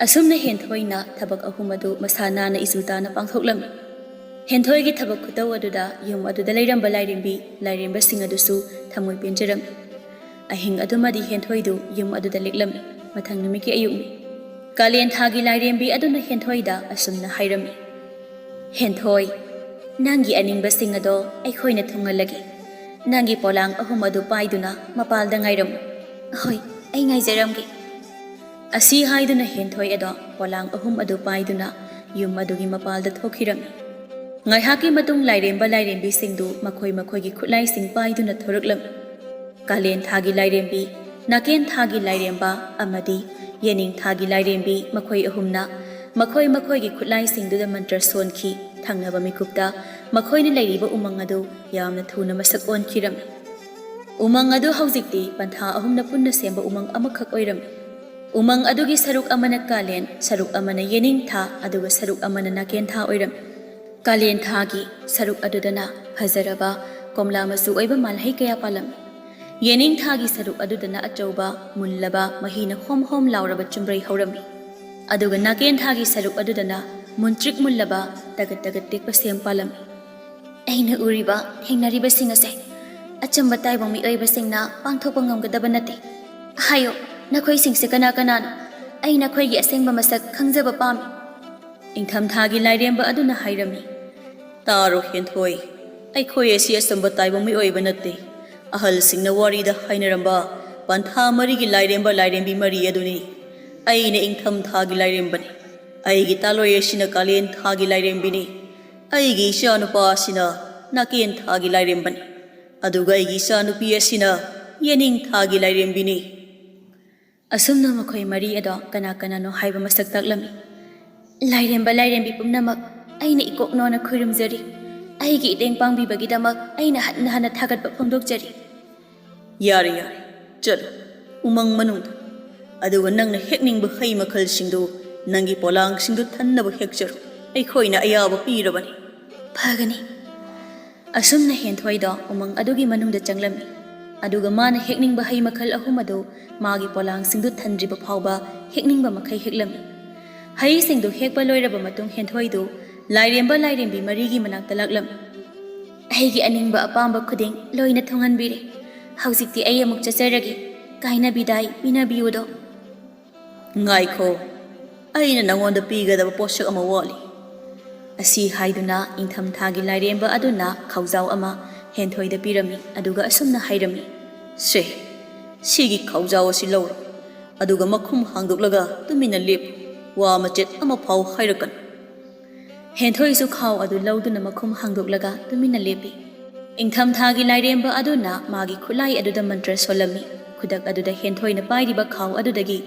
ꯑꯁꯨꯝꯅ ꯍꯦꯟꯊꯣꯏꯅ ꯊꯕꯛ 3 ꯑꯗꯨ ꯃꯁꯥ ナꯅ ꯏꯆꯨ ꯇꯥꯅ ꯄꯥꯡꯊꯣꯛꯂꯝꯃꯤ꯫ ꯍꯦꯟꯊꯣꯏꯒꯤ ꯊꯕꯛ ꯈꯨꯇꯧ ꯑꯗꯨꯗ ꯌꯨꯝ ꯑꯗꯨꯗ ꯂꯩꯔꯝꯕ ꯂꯥꯏꯔꯦꯝꯕꯁꯤꯡ ꯑꯗꯨꯁꯨ ꯊꯃꯣꯏ ꯄꯦꯟꯖꯔꯝꯃꯤ꯫ ꯑꯍꯤꯡ ꯑꯗꯨꯃꯗꯤ ꯍꯦꯟꯊꯣꯏꯗꯨ ꯌꯨꯝ ꯑꯗꯨꯗ ꯂꯦꯛꯂꯝꯃꯤ꯫ ꯃꯊꯪ ꯅꯨꯃꯤꯠꯀꯤ ꯑꯌꯨꯛꯅꯤ꯫ ꯀꯥꯂꯦꯟ ꯊꯥꯒꯤ ꯂꯥꯏꯔꯦꯝꯕꯤ ꯑꯗꯨꯅ ꯍꯦꯟꯊꯣꯏꯗ ꯑꯁꯨꯝꯅ ꯍꯥꯏꯔꯝꯃꯤ꯫ ꯍꯦꯟꯊꯣꯏ, ꯅꯪꯒꯤ ꯑꯅꯤꯡꯕꯁꯤꯡ ꯑꯗꯣ ꯑꯩꯈꯣꯏꯅ ꯊꯨꯡꯍꯜꯂꯒꯦ꯫ ꯅꯪꯒꯤ ꯄꯣꯂꯥꯡ 3 ꯑꯗꯨ ꯄꯥꯏꯗꯨꯅ ꯃꯄꯥꯜꯗ ꯉꯥꯏꯔꯝꯃꯨ꯫ ꯍꯣꯏ, ꯑꯩ ꯉꯥꯏꯖꯔꯝꯒꯦ꯫ ꯑꯁꯤ ꯍꯥꯏꯗꯨꯅ ꯍꯦꯟꯊꯣꯏ ꯑꯗꯣ ꯄꯣꯂꯥꯡ 3 ꯑꯗꯨ ꯄꯥꯏꯗꯨꯅ ꯌꯨꯝ ꯑꯗꯨꯒꯤ ꯃꯄꯥꯜꯗ ꯊꯣꯛꯈꯤꯔꯝꯃꯤ꯫ ꯉꯥꯏꯍꯥꯛꯀꯤ ꯃꯇꯨꯡ ꯂꯥꯏꯔꯦꯝꯕꯤꯁꯤꯡꯗꯨ ꯃꯈꯣꯏꯒꯤ ꯈꯨꯠꯂꯥꯏꯁꯤꯡ ꯄꯥꯏꯗꯨꯅ ꯊꯣꯔꯛꯂꯝꯃꯤ꯫ ꯀꯥꯂꯦꯟ ꯊꯥꯒꯤ ꯂꯥꯏꯔꯦꯝꯕꯤ, ꯅꯥꯀꯦꯟ ꯊꯥꯒꯤ ꯂꯥꯏꯔꯦꯝꯕ ꯑꯃꯗꯤ ꯌꯦꯅꯤꯡ ꯊꯥꯒꯤ ꯂꯥꯏꯔꯦꯝꯕꯤ ꯃꯈꯣꯏ 3ꯅ ꯃꯈꯣꯏꯒꯤ ꯈꯨꯠꯂꯥꯏꯁꯤꯡꯗꯨꯗ ꯃꯟꯇ꯭ꯔ ꯁꯣꯟꯈꯤ꯫ ꯊꯪꯅꯕ ꯃꯤꯀꯨꯞꯇ ꯃꯈꯣꯏꯅ ꯂꯩꯔꯤꯕ ꯎꯃꯪ ꯑꯗꯨ ꯌꯥꯝꯅ ꯊꯨꯅ ꯃꯁꯛ ꯑꯣꯟꯈꯤꯔꯝꯃꯤ꯫ ꯎꯃꯪ ꯑꯗꯨ ꯍꯧꯖꯤꯛꯇꯤ ꯄꯟꯊꯥ 3ꯅ ꯄꯨꯟꯅ ꯁꯦꯝꯕ ꯎꯃꯪ ꯑꯃꯈꯛ ꯑꯣꯏꯔꯝꯃꯤ꯫ ꯎꯃꯪ ꯑꯗꯨꯒꯤ ꯁꯔꯨꯛ ꯑꯃꯅ ꯀꯥꯂꯦꯟ, ꯁꯔꯨꯛ ꯑꯃꯅ ꯌꯦꯅꯤꯡ ꯊꯥ, ꯑꯗꯨꯒ ꯁꯔꯨꯛ ꯑꯃꯅ ꯅꯥꯀꯦꯟ ꯊꯥ ꯑꯣꯏꯔꯝꯃꯤ꯫ ꯀꯥꯂꯦꯟ ꯊꯥꯒꯤ ꯁꯔꯨꯛ ꯑꯗꯨꯗꯅ ꯐꯖꯔꯕ ꯀꯣꯝꯂꯥ ꯃꯆꯨ ꯑꯣꯏꯕ ꯃꯥꯜꯍꯩ ꯀꯌꯥ ꯄꯥꯜꯂꯝꯃꯤ꯫ ꯌꯦꯅꯤꯡ ꯊꯥꯒꯤ ꯁꯔꯨꯛ ꯑꯗꯨꯗꯅ ꯑꯆꯧꯕ ꯃꯨꯜꯂꯕ ꯃꯍꯤꯅ ꯍꯣꯝ ꯂꯥꯎꯔꯕ ꯆꯨꯝꯕ꯭ꯔꯩ ꯍꯧꯔꯝꯃꯤ꯫ ꯑꯗꯨꯒ ꯅꯥꯀꯦꯟ ꯊꯥꯒꯤ ꯁꯔꯨꯛ ꯑꯗꯨꯗꯅ ꯃꯨꯟꯇ꯭ꯔꯤꯛ ꯃꯨꯜꯂꯕ ꯇꯒꯠ ꯇꯦꯛꯄ ꯁꯦꯝ ꯄꯥꯜꯂꯝꯃꯤ꯫ ꯑꯩꯅ ꯎꯔꯤꯕ ꯊꯦꯡꯅꯔꯤꯕꯁꯤꯡ ꯑꯁꯦ ꯑꯆꯝꯕ ꯇꯥꯏꯕꯪ ꯃꯤꯑꯣꯏꯕꯁꯤꯡꯅ ꯄꯥꯡꯊꯣꯛꯄ ꯉꯝꯒꯗꯕ ꯅꯠꯇꯦ꯫ ꯍꯥꯏꯌꯣ, ꯅꯈꯣꯏꯁꯤꯡꯁꯦ ꯀꯅꯥꯅꯣ? ꯑꯩ ꯅꯈꯣꯏꯒꯤ ꯑꯁꯦꯡꯕ ꯃꯁꯛ ꯈꯪꯖꯕ ꯄꯥꯝꯃꯤ꯫ ꯏꯪꯊꯝꯊꯥꯒꯤ ꯂꯥꯏꯔꯦꯝꯕ ꯑꯗꯨꯅ ꯍꯥꯏꯔꯝꯃꯤ꯫ ꯇꯥꯔꯣ ꯍꯦꯟꯊꯣꯏ, ꯑꯩꯈꯣꯏ ꯑꯁꯤ ꯑꯆꯝꯕ ꯇꯥꯏꯕꯪ ꯃꯤꯑꯣꯏꯕ ꯅꯠꯇꯦ꯫ ꯑꯍꯜꯁꯤꯡꯅ ꯋꯥꯔꯤꯗ ꯍꯥꯏꯅꯔꯝꯕ ꯄꯟꯊꯥ 4ꯒꯤ ꯂꯥꯏꯔꯦꯝꯕꯤ 4 ꯑꯗꯨꯅꯤ꯫ ꯑꯩꯅ ꯏꯪꯊꯝꯊꯥꯒꯤ ꯂꯥꯏꯔꯦꯝꯕꯅꯤ꯫ ꯑꯩꯒꯤ ꯇꯥꯂꯣꯏ ꯑꯁꯤꯅ ꯀꯥꯂꯦꯟ ꯊꯥꯒꯤ ꯂꯥꯏꯔꯦꯝꯕꯤꯅꯤ꯫ ꯑꯩꯒꯤ ꯏꯆꯥꯅꯨꯄꯥ ꯑꯁꯤꯅ ꯅꯥꯀꯦꯟ ꯊꯥꯒꯤ ꯂꯥꯏꯔꯦꯝꯕꯅꯤ꯫ ꯑꯗꯨꯒ ꯑꯩꯒꯤ ꯏꯆꯥꯅꯨꯄꯤ ꯑꯁꯤꯅ ꯌꯦꯅꯤꯡ ꯊꯥꯒꯤ ꯂꯥꯏꯔꯦꯝꯕꯤꯅꯤ꯫ ꯑꯁꯨꯝꯅ ꯃꯈꯣꯏ 4 ꯑꯗꯣ ꯀꯅꯥꯅꯣ ꯍꯥꯏꯕ ꯃꯁꯛ ꯇꯥꯛꯂꯝꯃꯤ꯫ ꯂꯥꯏꯔꯦꯝꯕꯤ ꯄꯨꯝꯅꯃꯛ ꯑꯩꯅ ꯏꯀꯣꯛꯅꯣꯅ ꯈꯨꯔꯨꯝꯖꯔꯤ꯫ ꯑꯩꯒꯤ ꯏꯇꯦꯡ ꯄꯥꯡꯕꯤꯕꯒꯤꯗꯃꯛ ꯑꯩꯅ ꯍꯟꯅ ꯊꯥꯒꯠꯄ ꯐꯣꯡꯗꯣꯛꯆꯔꯤ꯫ ꯌꯥꯔꯦ, ꯆꯠꯂꯣ ꯎꯃꯪ ꯃꯅꯨꯡꯗ, ꯑꯗꯨꯒ ꯅꯪꯅ ꯍꯦꯛꯅꯤꯡꯕ ꯍꯩ ꯃꯈꯜꯁꯤꯡꯗꯨ ꯅꯪꯒꯤ ꯄꯣꯂꯥꯡꯁꯤꯡꯗꯨ ꯊꯟꯅꯕ ꯍꯦꯛꯆꯔꯣ꯫ ꯑꯩꯈꯣꯏꯅ ꯑꯌꯥꯕ ꯄꯤꯔꯕꯅꯤ꯫ ꯐꯒꯅꯤ꯫ ꯑꯁꯨꯝꯅ ꯍꯦꯟꯊꯣꯏꯗꯣ ꯎꯃꯪ ꯑꯗꯨꯒꯤ ꯃꯅꯨꯡꯗ ꯆꯪꯂꯝꯃꯤ꯫ ꯑꯗꯨꯒ ꯃꯥꯅ ꯍꯦꯛꯅꯤꯡꯕ ꯍꯩ ꯃꯈꯜ 3 ꯑꯗꯨ ꯃꯥꯒꯤ ꯄꯣꯂꯥꯡꯁꯤꯡꯗꯨ ꯊꯟꯗ꯭ꯔꯤꯕ ꯐꯥꯎꯕ ꯍꯦꯛꯅꯤꯡꯕ ꯃꯈꯩ ꯍꯦꯛꯂꯝꯃꯤ꯫ ꯍꯩꯁꯤꯡꯗꯨ ꯍꯦꯛꯄ ꯂꯣꯏꯔꯕ ꯃꯇꯨꯡ ꯍꯦꯟꯊꯣꯏꯗꯨ ꯂꯥꯏꯔꯦꯝꯕꯤ 4ꯒꯤ ꯃꯅꯥꯛꯇ ꯂꯥꯛꯂꯝꯃꯤ꯫ ꯑꯩꯒꯤ ꯑꯅꯤꯡꯕ ꯑꯄꯥꯝꯕ ꯈꯨꯗꯤꯡ ꯂꯣꯏꯅ ꯊꯨꯡꯍꯟꯕꯤꯔꯦ꯫ ꯍꯧꯖꯤꯛꯇꯤ ꯑꯩ ꯑꯃꯨꯛ ꯆꯠꯆꯔꯒꯦ꯫ ꯀꯥꯏꯅꯕꯤꯗꯥꯏ ꯄꯤꯅꯕꯤꯌꯨꯗꯣ꯫ ꯉꯥꯏꯈꯣ, ꯑꯩꯅ ꯅꯉꯣꯟꯗ ꯄꯤꯒꯗꯕ ꯄꯣꯠꯁꯛ ꯑꯃ ꯋꯥꯠꯂꯤ꯫ ꯑꯁꯤ ꯍꯥꯏꯗꯨꯅ ꯏꯪꯊꯝꯊꯥꯒꯤ ꯂꯥꯏꯔꯦꯝꯕ ꯑꯗꯨꯅ ꯈꯥꯎꯖꯥꯎ ꯑꯃ ꯍꯦꯟꯊꯣꯏꯗ ꯄꯤꯔꯝꯃꯤ, ꯑꯗꯨꯒ ꯑꯁꯨꯝꯅ ꯍꯥꯏꯔꯝꯃꯤ꯫ ꯁꯦ, ꯁꯤꯒꯤ ꯈꯥꯎꯖꯥꯎ ꯑꯁꯤ ꯂꯧꯔꯣ, ꯑꯗꯨꯒ ꯃꯈꯨꯝ ꯍꯥꯡꯗꯣꯛꯂꯒ ꯇꯨꯃꯤꯟꯅ ꯂꯦꯞꯄꯨ꯫ ꯋꯥ ꯃꯆꯦꯠ ꯑꯃꯐꯥꯎ ꯍꯥꯏꯔꯛꯀꯅꯨ꯫ ꯍꯦꯟꯊꯣꯏꯁꯨ ꯈꯥꯎ ꯑꯗꯨ ꯂꯧꯗꯨꯅ ꯃꯈꯨꯝ ꯍꯥꯡꯗꯣꯛꯂꯒ ꯇꯨꯃꯤꯟꯅ ꯂꯦꯞꯄꯤ꯫ ꯏꯪꯊꯝꯊꯥꯒꯤ ꯂꯥꯏꯔꯦꯝꯕ ꯑꯗꯨꯅ ꯃꯥꯒꯤ ꯈꯨꯠꯂꯥꯏ ꯑꯗꯨꯗ ꯃꯟꯇ꯭ꯔ ꯁꯣꯜꯂꯝꯃꯤ꯫ ꯈꯨꯗꯛ ꯑꯗꯨꯗ ꯍꯦꯟꯊꯣꯏꯅ ꯄꯥꯏꯔꯤꯕ ꯈꯥꯎ ꯑꯗꯨꯗꯒꯤ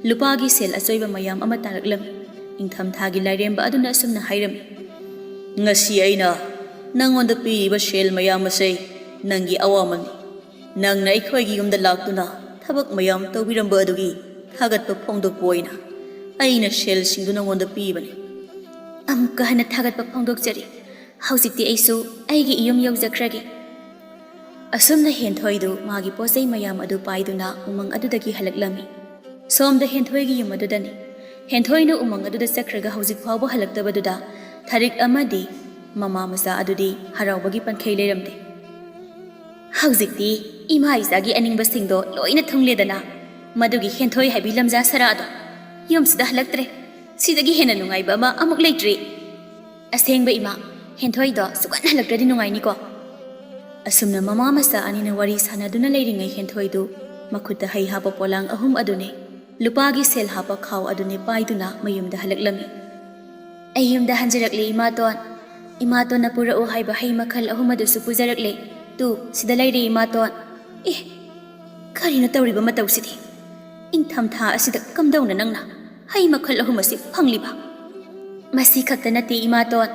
ꯂꯨꯄꯥꯒꯤ ꯁꯦꯜ ꯑꯆꯣꯏꯕ ꯃꯌꯥꯝ ꯑꯃ ꯇꯥꯔꯛꯂꯝꯃꯤ꯫ ꯏꯪꯊꯝꯊꯥꯒꯤ ꯂꯥꯏꯔꯦꯝꯕ ꯑꯗꯨꯅ ꯑꯁꯨꯝꯅ ꯍꯥꯏꯔꯝꯃꯤ, ꯉꯁꯤ ꯑꯩꯅ ꯅꯪꯉꯣꯟꯗ ꯄꯤꯔꯤꯕ ꯁꯦꯜ ꯃꯌꯥꯝ ꯑꯁꯤ ꯅꯪꯒꯤ ꯑꯋꯥꯃꯟꯅꯤ꯫ ꯅꯪꯅ ꯑꯩꯈꯣꯏꯒꯤ ꯌꯨꯝꯗ ꯂꯥꯛꯇꯨꯅ ꯊꯕꯛ ꯃꯌꯥꯝ ꯇꯧꯕꯤꯔꯝꯕ ꯑꯗꯨꯒꯤ ꯊꯥꯒꯠꯄ ꯐꯣꯡꯗꯣꯛꯄ ꯑꯣꯏꯅ ꯑꯩꯅ ꯁꯦꯜꯁꯤꯡꯗꯨ ꯅꯪꯉꯣꯟꯗ ꯄꯤꯕꯅꯤ꯫ ꯑꯃꯨꯛꯀ ꯍꯟꯅ ꯊꯥꯒꯠꯄ ꯐꯣꯡꯗꯣꯛꯆꯔꯤ꯫ ꯍꯧꯖꯤꯛꯇꯤ ꯑꯩꯁꯨ ꯑꯩꯒꯤ ꯏꯌꯨꯝ ꯌꯧꯖꯈ꯭ꯔꯒꯦ꯫ ꯑꯁꯨꯝꯅ ꯍꯦꯟꯊꯣꯏꯗꯨ ꯃꯥꯒꯤ ꯄꯣꯠꯆꯩ ꯃꯌꯥꯝ ꯑꯗꯨ ꯄꯥꯏꯗꯨꯅ ꯎꯃꯪ ꯑꯗꯨꯗꯒꯤ ꯍꯜꯂꯛꯂꯝꯃꯤ꯫ ꯁꯣꯝꯗ ꯍꯦꯟꯊꯣꯏꯒꯤ ꯌꯨꯝ ꯑꯗꯨꯗꯅꯤ꯫ ꯍꯦꯟꯊꯣꯏꯅ ꯎꯃꯪ ꯑꯗꯨꯗ ꯆꯠꯈ꯭ꯔꯒ ꯍꯧꯖꯤꯛ ꯐꯥꯎꯕ ꯍꯜꯂꯛꯇꯕꯗꯨꯗ ꯊꯥꯔꯤꯛ ꯑꯃꯗꯤ ꯃꯃꯥ ꯃꯆꯥ ꯑꯗꯨꯗꯤ ꯍꯔꯥꯎꯕꯒꯤ ꯄꯟꯈꯩ ꯂꯩꯔꯝꯗꯦ꯫ ꯍꯧꯖꯤꯛꯇꯤ ꯏꯃꯥ ꯏꯆꯥꯒꯤ ꯑꯅꯤꯡꯕꯁꯤꯡꯗꯣ ꯂꯣꯏꯅ ꯊꯨꯡꯂꯦꯗꯅ ꯃꯗꯨꯒꯤ ꯍꯦꯟꯊꯣꯏ ꯍꯥꯏꯕꯤ ꯂꯝꯖꯥ ꯁꯔꯥꯗꯣ ꯌꯨꯝꯁꯤꯗ ꯍꯜꯂꯛꯇ꯭ꯔꯦ꯫ ꯁꯤꯗꯒꯤ ꯍꯦꯟꯅ ꯅꯨꯡꯉꯥꯏꯕ ꯑꯃ ꯑꯃꯨꯛ ꯂꯩꯇ꯭ꯔꯤ꯫ ꯑꯁꯦꯡꯕ ꯏꯃꯥ, ꯍꯦꯟꯊꯣꯏꯗꯣ ꯁꯨꯛꯍꯟ ꯍꯜꯂꯛꯇ꯭ꯔꯗꯤ ꯅꯨꯡꯉꯥꯏꯅꯤꯀꯣ꯫ ꯑꯁꯨꯝꯅ ꯃꯃꯥ ꯃꯆꯥ ꯑꯅꯤꯅ ꯋꯥꯔꯤ ꯁꯥꯟꯅꯗꯨꯅ ꯂꯩꯔꯤꯉꯩ ꯍꯦꯟꯊꯣꯏꯗꯨ ꯃꯈꯨꯠꯇ ꯍꯩ ꯍꯥꯞꯄ ꯄꯣꯂꯥꯡ ꯑꯍꯨꯝ ꯑꯗꯨꯅꯦ ꯂꯨꯄꯥꯒꯤ ꯁꯦꯜ ꯍꯥꯞꯄ ꯈꯥꯎ ꯑꯗꯨꯅꯦ ꯄꯥꯏꯗꯨꯅ ꯃꯌꯨꯝꯗ ꯍꯜꯂꯛꯂꯝꯃꯤ꯫ ꯑꯩ ꯌꯨꯝꯗ ꯍꯟꯖꯔꯛꯂꯦ ꯏꯃꯥꯇꯣꯟ꯫ ꯏꯃꯥꯇꯣꯟꯅ ꯄꯨꯔꯛꯎ ꯍꯥꯏꯕ ꯍꯩ ꯃꯈꯜ ꯑꯍꯨꯝ ꯑꯗꯨꯁꯨ ꯄꯨꯖꯔꯛꯂꯦ꯫ ꯁꯤꯗ ꯂꯩꯔꯦ ꯏꯃꯥꯇꯣꯟ꯫ ꯀꯔꯤꯅꯣ ꯇꯧꯔꯤꯕ ꯃꯇꯧꯁꯤꯗꯤ? ꯏꯪꯊꯝꯊꯥ ꯑꯁꯤꯗ ꯀꯝꯗꯧꯅ ꯅꯪꯅ ꯍꯩ ꯃꯈꯜ ꯑꯍꯨꯝ ꯑꯁꯤ ꯐꯪꯂꯤꯕ? ꯃꯁꯤ ꯈꯛꯇ ꯅꯠꯇꯦ ꯏꯃꯥꯇꯣꯟ꯫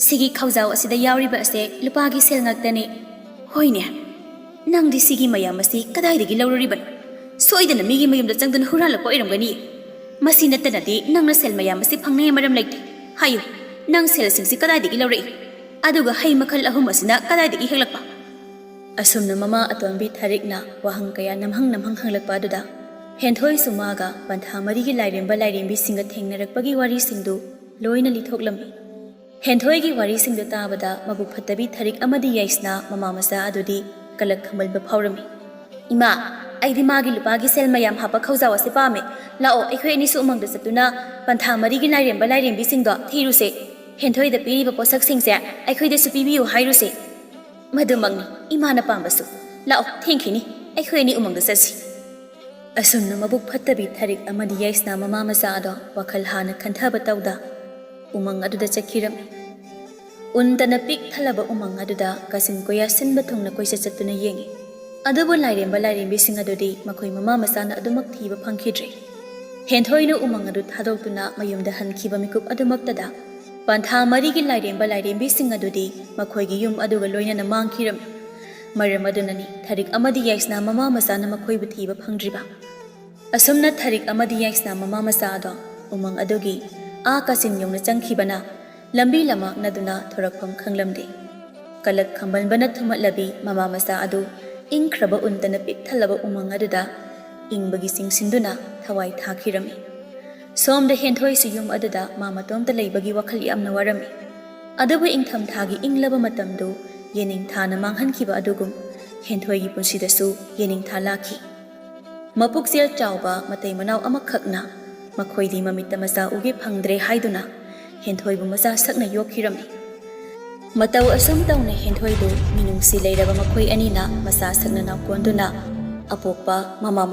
ꯁꯤꯒꯤ ꯈꯥꯎꯖꯥꯎ ꯑꯁꯤꯗ ꯌꯥꯎꯔꯤꯕ ꯑꯁꯦ ꯂꯨꯄꯥꯒꯤ ꯁꯦꯜ ꯉꯥꯛꯇꯅꯦ꯫ ꯍꯣꯏꯅꯦ, ꯅꯪꯗꯤ ꯁꯤꯒꯤ ꯃꯌꯥꯝ ꯑꯁꯤ ꯀꯗꯥꯏꯗꯒꯤ ꯂꯧꯔꯨꯔꯤꯕꯅꯣ? ꯁꯣꯏꯗꯅ ꯃꯤꯒꯤ ꯃꯌꯨꯝꯗ ꯆꯪꯗꯨꯅ ꯍꯨꯔꯥꯜꯂꯛꯄ ꯑꯣꯏꯔꯝꯒꯅꯤ꯫ ꯃꯁꯤ ꯅꯠꯇꯅꯗꯤ ꯅꯪꯅ ꯁꯦꯜ ꯃꯌꯥꯝ ꯑꯁꯤ ꯐꯪꯅꯤꯡꯉꯥꯏ ꯃꯔꯝ ꯂꯩꯇꯦ꯫ ꯍꯥꯏꯌꯨ, ꯅꯪ ꯁꯦꯜꯁꯤꯡꯁꯤ ꯀꯗꯥꯏꯗꯒꯤ ꯂꯧꯔꯛꯏ? ꯑꯗꯨꯒ ꯍꯩ ꯃꯈꯜ ꯑꯍꯨꯝ ꯑꯁꯤꯅ ꯀꯗꯥꯏꯗꯒꯤ ꯍꯦꯛꯂꯛꯄ? ꯑꯁꯨꯝꯅ ꯃꯃꯥ ꯑꯇꯣꯟꯕꯤ ꯊꯥꯔꯤꯛꯅ ꯋꯥꯍꯪ ꯀꯌꯥ ꯅꯝꯍꯪ ꯍꯪꯂꯛꯄ ꯑꯗꯨꯗ ꯍꯦꯟꯊꯣꯏꯁꯨ ꯃꯥꯒ ꯄꯟꯊꯥ ꯃꯔꯤꯒꯤ ꯂꯥꯏꯔꯦꯝꯕ ꯂꯥꯏꯔꯦꯝꯕꯤꯁꯤꯡꯒ ꯊꯦꯡꯅꯔꯛꯄꯒꯤ ꯋꯥꯔꯤꯁꯤꯡꯗꯨ ꯂꯣꯏꯅ ꯂꯤꯊꯣꯛꯂꯝꯃꯤ꯫ ꯍꯦꯟꯊꯣꯏꯒꯤ ꯋꯥꯔꯤꯁꯤꯡꯗꯨ ꯇꯥꯕꯗ ꯃꯕꯨꯛ ꯐꯠꯇꯕꯤ ꯊꯥꯔꯤꯛ ꯑꯃꯗꯤ ꯌꯥꯏꯁꯅ ꯃꯃꯥ ꯃꯆꯥ ꯑꯗꯨꯗꯤ ꯀꯂꯛ ꯈꯝꯕꯟꯕ ꯐꯥꯎꯔꯝꯃꯤ꯫ ꯏꯃꯥ, ꯑꯩꯗꯤ ꯃꯥꯒꯤ ꯂꯨꯄꯥꯒꯤ ꯁꯦꯜ ꯃꯌꯥꯝ ꯍꯥꯞꯄ ꯈꯧꯖꯥꯎ ꯑꯁꯤ ꯄꯥꯝꯃꯦ꯫ ꯂꯥꯛꯑꯣ, ꯑꯩꯈꯣꯏ ꯑꯅꯤꯁꯨ ꯎꯃꯪꯗ ꯆꯠꯇꯨꯅ ꯄꯟꯊꯥ ꯃꯔꯤꯒꯤ ꯂꯥꯏꯔꯦꯝꯕ ꯂꯥꯏꯔꯦꯝꯕꯤꯁꯤꯡꯗꯣ ꯊꯤꯔꯨꯁꯦ꯫ ꯍꯦꯟꯊꯣꯏꯗ ꯄꯤꯔꯤꯕ ꯄꯣꯠꯁꯛꯁꯤꯡꯁꯦ ꯑꯩꯈꯣꯏꯗꯁꯨ ꯄꯤꯕꯤꯌꯨ ꯍꯥꯏꯔꯨꯁꯦ꯫ ꯃꯗꯨꯃꯛꯅꯤ ꯏꯃꯥꯅ ꯄꯥꯝꯕꯁꯨ꯫ ꯂꯥꯛꯑꯣ, ꯊꯦꯡꯈꯤꯅꯤ꯫ ꯑꯩꯈꯣꯏ ꯑꯅꯤ ꯎꯃꯪꯗ ꯆꯠꯁꯤ꯫ ꯑꯁꯨꯝꯅ ꯃꯕꯨꯛ ꯐꯠꯇꯕꯤ ꯊꯥꯔꯤꯛ ꯑꯃꯗꯤ ꯌꯥꯏꯁꯅ ꯃꯃꯥ ꯃꯆꯥ ꯑꯗꯣ ꯋꯥꯈꯜ ꯍꯥꯟꯅ ꯈꯟꯊꯕ ꯇꯧꯗ ꯎꯃꯪ ꯑꯗꯨꯗ ꯆꯠꯈꯤꯔꯝꯃꯤ꯫ ꯎꯟꯇꯅ ꯄꯤꯛ ꯊꯜꯂꯕ ꯎꯃꯪ ꯑꯗꯨꯗ ꯀꯥꯆꯤꯟ ꯀꯣꯌꯥ ꯁꯤꯟꯕ ꯊꯨꯡꯅ ꯀꯣꯏꯆꯠ ꯆꯠꯇꯨꯅ ꯌꯦꯡꯉꯤ꯫ ꯑꯗꯨꯕꯨ ꯂꯥꯏꯔꯦꯝꯕ ꯂꯥꯏꯔꯦꯝꯕꯤꯁꯤꯡ ꯑꯗꯨꯗꯤ ꯃꯈꯣꯏ ꯃꯃꯥ ꯃꯆꯥꯅ ꯑꯗꯨꯃꯛ ꯊꯤꯕ ꯐꯪꯈꯤꯗ꯭ꯔꯦ꯫ ꯍꯦꯟꯊꯣꯏꯅ ꯎꯃꯪ ꯑꯗꯨ ꯊꯥꯗꯣꯛꯇꯨꯅ ꯃꯌꯨꯝꯗ ꯍꯟꯈꯤꯕ ꯃꯤꯀꯨꯞ ꯑꯗꯨꯃꯛꯇꯗ ꯄꯟꯊꯥ ꯃꯔꯤꯒꯤ ꯂꯥꯏꯔꯦꯝꯕ ꯂꯥꯏꯔꯦꯝꯕꯤꯁꯤꯡ ꯑꯗꯨꯗꯤ ꯃꯈꯣꯏꯒꯤ ꯌꯨꯝ ꯑꯗꯨꯒ ꯂꯣꯏꯅꯅ ꯃꯥꯡꯈꯤꯔꯝꯃꯤ꯫ ꯃꯔꯝ ꯑꯗꯨꯅꯅꯤ ꯊꯥꯔꯤꯛ ꯑꯃꯗꯤ ꯌꯥꯏꯁꯅ ꯃꯃꯥ ꯃꯆꯥꯅ ꯃꯈꯣꯏꯕు ꯊꯤꯕ ꯐꯪꯗ꯭ꯔꯤꯕ꯫ ꯑꯁꯨꯝꯅ ꯊꯥꯔꯤꯛ ꯑꯃꯗꯤ ꯌꯥꯏꯁꯅ ꯃꯃꯥ ꯃꯆꯥ ꯑꯗꯣ ꯎꯃꯪ ꯑꯗꯨꯒꯤ ꯀꯥꯆꯤꯟ ꯌꯧꯅ ꯆꯪꯈꯤꯕꯅ ꯂꯝꯕꯤ ꯂꯝꯃꯥꯛꯅꯗꯨꯅ ꯊꯣꯔꯛꯐꯝ ꯈꯪꯂꯝꯗꯦ꯫ ꯀꯂꯛ ꯈꯝꯕꯟꯕꯅ ꯊꯨꯝꯍꯠꯂꯕꯤ ꯃꯃꯥ ꯃꯆꯥ ꯑꯗꯨ ꯏꯪꯈ꯭ꯔꯕ ꯎꯟꯇꯅ ꯄꯤꯛ ꯊꯜꯂꯕ ꯎꯃꯪ ꯑꯗꯨꯗ ꯏꯪꯕꯒꯤ ꯆꯤꯡꯁꯤꯟꯗꯨꯅ ꯊꯋꯥꯏ ꯊꯥꯈꯤꯔꯝꯃꯤ꯫ ꯁꯣꯝꯗ ꯍꯦꯟꯊꯣꯏꯁꯨ ꯌꯨꯝ ꯑꯗꯨꯗ ꯃꯥ ꯃꯇꯣꯝꯇ ꯂꯩꯕꯒꯤ ꯋꯥꯈꯜ ꯌꯥꯝꯅ ꯋꯥꯔꯝꯃꯤ꯫ ꯑꯗꯨꯕꯨ ꯏꯪꯊꯝꯊꯥꯒꯤ ꯏꯪꯂꯕ ꯃꯇꯝꯗꯨ ꯌꯦꯅꯤꯡꯊꯥꯅ ꯃꯥꯡꯍꯟꯈꯤꯕ ꯑꯗꯨꯒꯨꯝ ꯍꯦꯟꯊꯣꯏꯒꯤ ꯄꯨꯟꯁꯤꯗꯁꯨ ꯌꯦꯅꯤꯡꯊꯥ ꯂꯥꯛꯈꯤ꯫ ꯃꯄꯨꯛꯆꯦꯜ ꯆꯥꯎꯕ ꯃꯇꯩ ꯃꯅꯥꯎ ꯑꯃꯈꯛꯅ ꯃꯈꯣꯏꯗꯤ ꯃꯃꯤꯠꯇ ꯃꯆꯥ ꯎꯒꯦ ꯐꯪꯗ꯭ꯔꯦ ꯍꯥꯏꯗꯨꯅ ꯍꯦꯟꯊꯣꯏꯕꯨ ꯃꯆꯥ ꯁꯛꯅ ꯌꯣꯛꯈꯤꯔꯝꯃꯤ꯫ ꯃꯇꯧ ꯑꯁꯨꯝ ꯇꯧꯅ ꯍꯦꯟꯊꯣꯏꯗꯨ ꯃꯤꯅꯨꯡꯁꯤ ꯂꯩꯔꯕ ꯃꯈꯣꯏ ꯑꯅꯤꯅ ꯃꯆꯥ ꯁꯛꯅ ꯅꯥꯎꯀꯣꯟꯗꯨꯅ ꯑꯄꯣꯛꯄ ꯃꯃꯥ